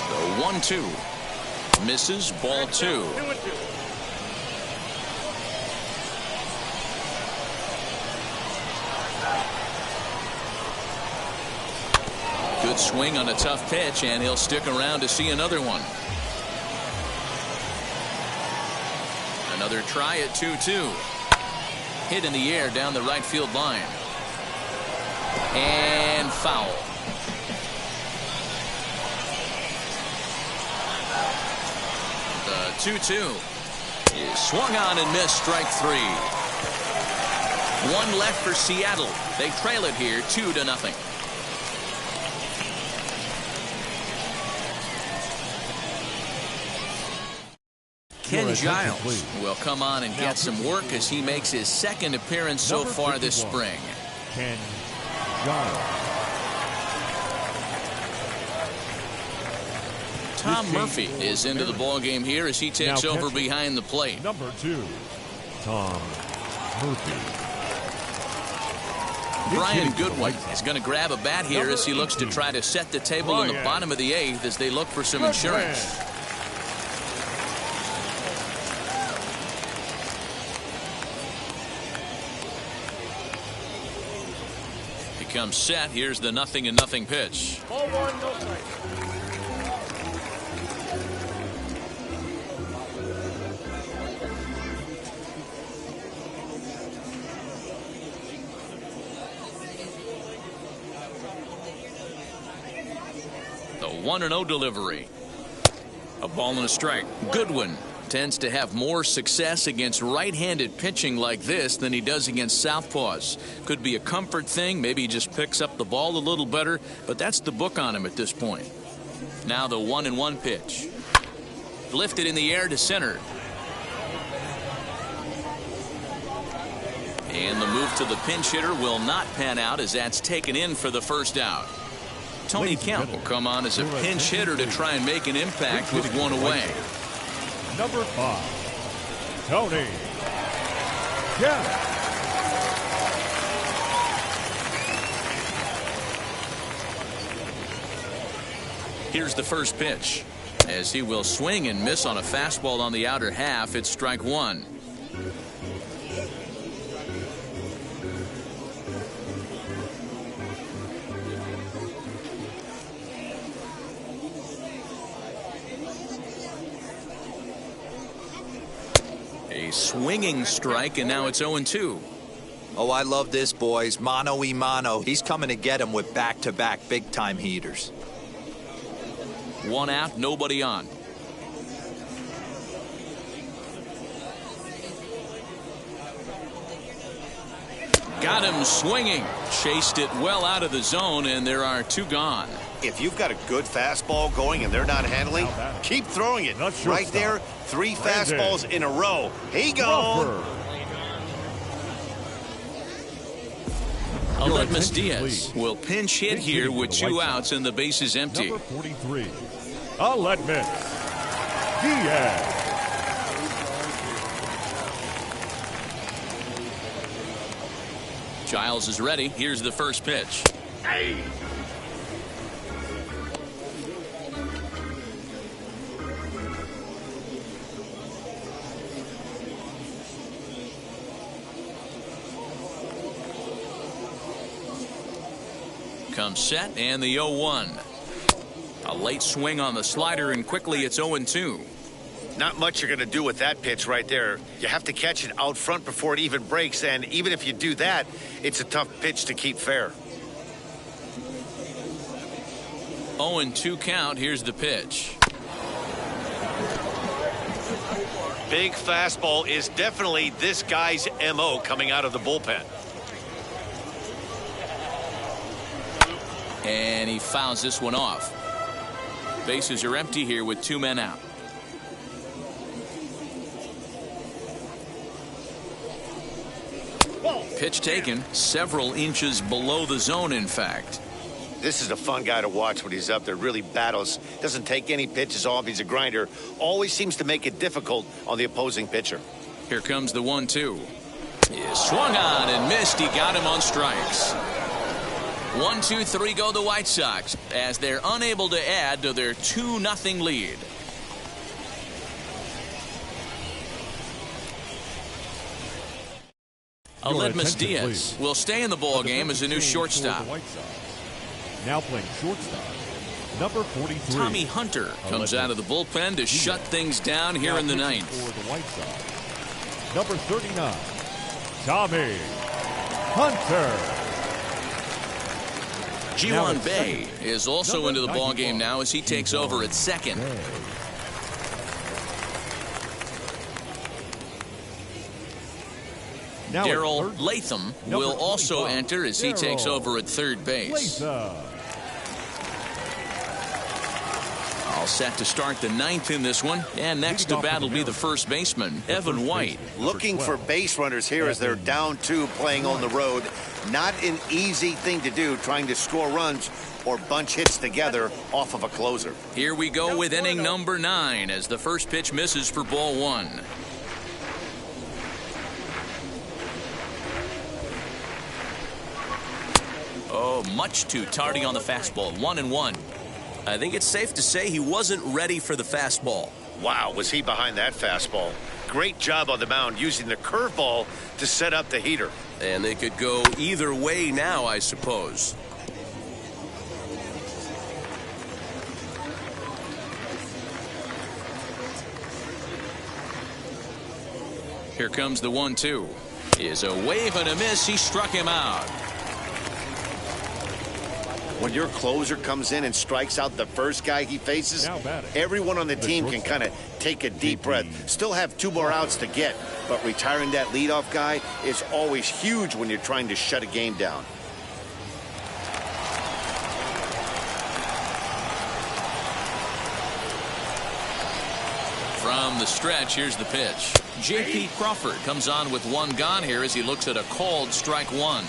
The 1-2. Misses, ball 2. Good swing on a tough pitch, and he'll stick around to see another one. Another try at 2-2. Hit in the air down the right field line. And foul. The 2-2 is swung on and missed, strike 3. One left for Seattle. They trail it here 2-0. Ken Giles will come on and get some work as he makes his second appearance so far this spring. Ken Giles. Tom Murphy is into the ballgame here as he takes over behind the plate. Number 2, Tom Murphy. Brian Goodwin is going to grab a bat here as he looks to try to set the table in the bottom of the 8th as they look for some insurance. He comes set. Here's the 0-0 pitch. Ball 1, no strike. The 1-0 delivery. A ball and a strike. Goodwin tends to have more success against right-handed pitching like this than he does against southpaws. Could be a comfort thing. Maybe he just picks up the ball a little better, but that's the book on him at this point. Now the 1-1 pitch. Lifted in the air to center. And the move to the pinch hitter will not pan out as that's taken in for the first out. Tony Kemp will come on as a pinch hitter to try and make an impact with one away. Number 5, Tony Kemp. Here's the first pitch. As he will swing and miss on a fastball on the outer half, it's strike 1. A swinging strike, and now it's 0-2. Oh, I love this, boys. Mano y mano. He's coming to get him with back-to-back big-time heaters. 1 out, nobody on. Got him swinging. Chased it well out of the zone, and there are 2 gone. If you've got a good fastball going and they're not handling, keep throwing it. Right there, 3 fastballs in a row. He goes. Aledmus Diaz will pinch hit here with 2 outs and the bases empty. Number 43, Aledmus Diaz. Giles is ready. Here's the first pitch. Hey! Comes set, and the 0-1. A late swing on the slider, and quickly it's 0-2. Not much you're going to do with that pitch right there. You have to catch it out front before it even breaks, and even if you do that, it's a tough pitch to keep fair. 0-2 count. Here's the pitch. Big fastball is definitely this guy's MO coming out of the bullpen. And he fouls this one off. Bases are empty here with 2 men out. Pitch taken several inches below the zone, in fact. This is a fun guy to watch when he's up there. Really battles. Doesn't take any pitches off. He's a grinder. Always seems to make it difficult on the opposing pitcher. Here comes the 1-2. He swung on and missed. He got him on strikes. 1, 2, 3 go the White Sox as they're unable to add to their 2-0 lead. Aledmus Diaz will stay in the ball game as a new shortstop. Now playing shortstop, number 43. Tommy Hunter comes out of the bullpen to shut things down here in the ninth. For the White Sox, number 39, Tommy Hunter. Ji-Hwan Bae is also into the ball game now as he takes over at second. Daryl Latham will also enter as he takes over at third base. All set to start the ninth in this one, and next to bat will be the first baseman, Evan White. Looking for base runners here as they're down 2 playing on the road. Not an easy thing to do, trying to score runs or bunch hits together off of a closer. Here we go with inning number 9 as the first pitch misses for ball 1. Oh, much too tardy on the fastball. 1-1. I think it's safe to say he wasn't ready for the fastball. Wow, was he behind that fastball. Great job on the mound using the curveball to set up the heater. And they could go either way now, I suppose. Here comes the 1-2. Is a wave and a miss. He struck him out. When your closer comes in and strikes out the first guy he faces, everyone on the team can kind of take a deep breath. Still have 2 more outs to get, but retiring that leadoff guy is always huge when you're trying to shut a game down. From the stretch, here's the pitch. J.P. Crawford comes on with 1 gone here as he looks at a called strike 1.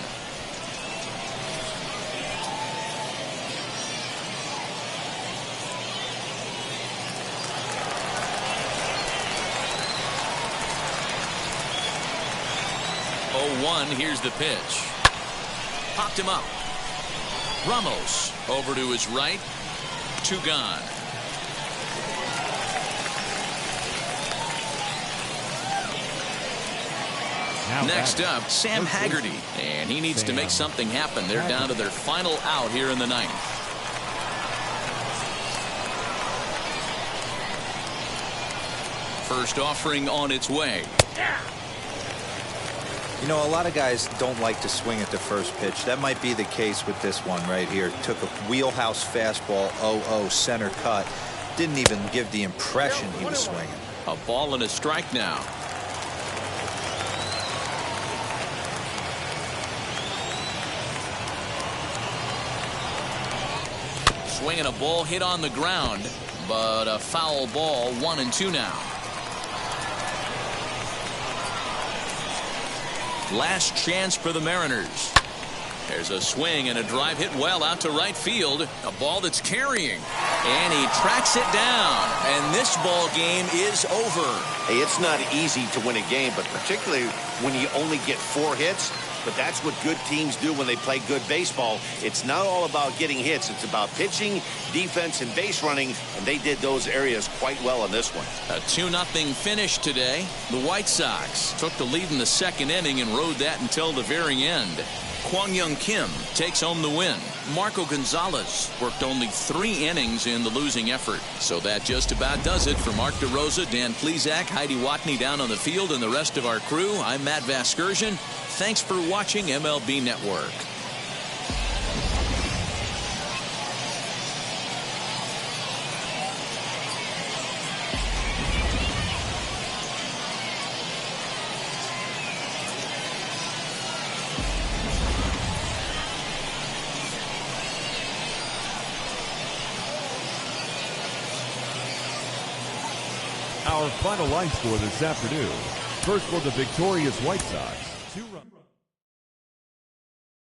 Here's the pitch. Popped him up. Ramos over to his right. 2 gone. Next up, Sam Haggerty, and he needs to make something happen. They're down to their final out here in the ninth. First offering on its way. You know, a lot of guys don't like to swing at the first pitch. That might be the case with this one right here. Took a wheelhouse fastball, 0-0 center cut. Didn't even give the impression he was swinging. A ball and a strike now. Swinging a ball hit on the ground, but a foul ball. 1-2 now. Last chance for the Mariners. There's a swing and a drive hit well out to right field. A ball that's carrying. And he tracks it down. And this ball game is over. Hey, it's not easy to win a game, but particularly when you only get 4 hits. But that's what good teams do when they play good baseball. It's not all about getting hits. It's about pitching, defense, and base running. And they did those areas quite well in this one. A 2-0 finish today. The White Sox took the lead in the second inning and rode that until the very end. Kwang Young Kim takes home the win. Marco Gonzalez worked only 3 innings in the losing effort. So that just about does it for Mark DeRosa, Dan Plesac, Heidi Watney down on the field, and the rest of our crew. I'm Matt Vasgersian. Thanks for watching MLB Network. Our final line score this afternoon. First for the victorious White Sox, 2 runs.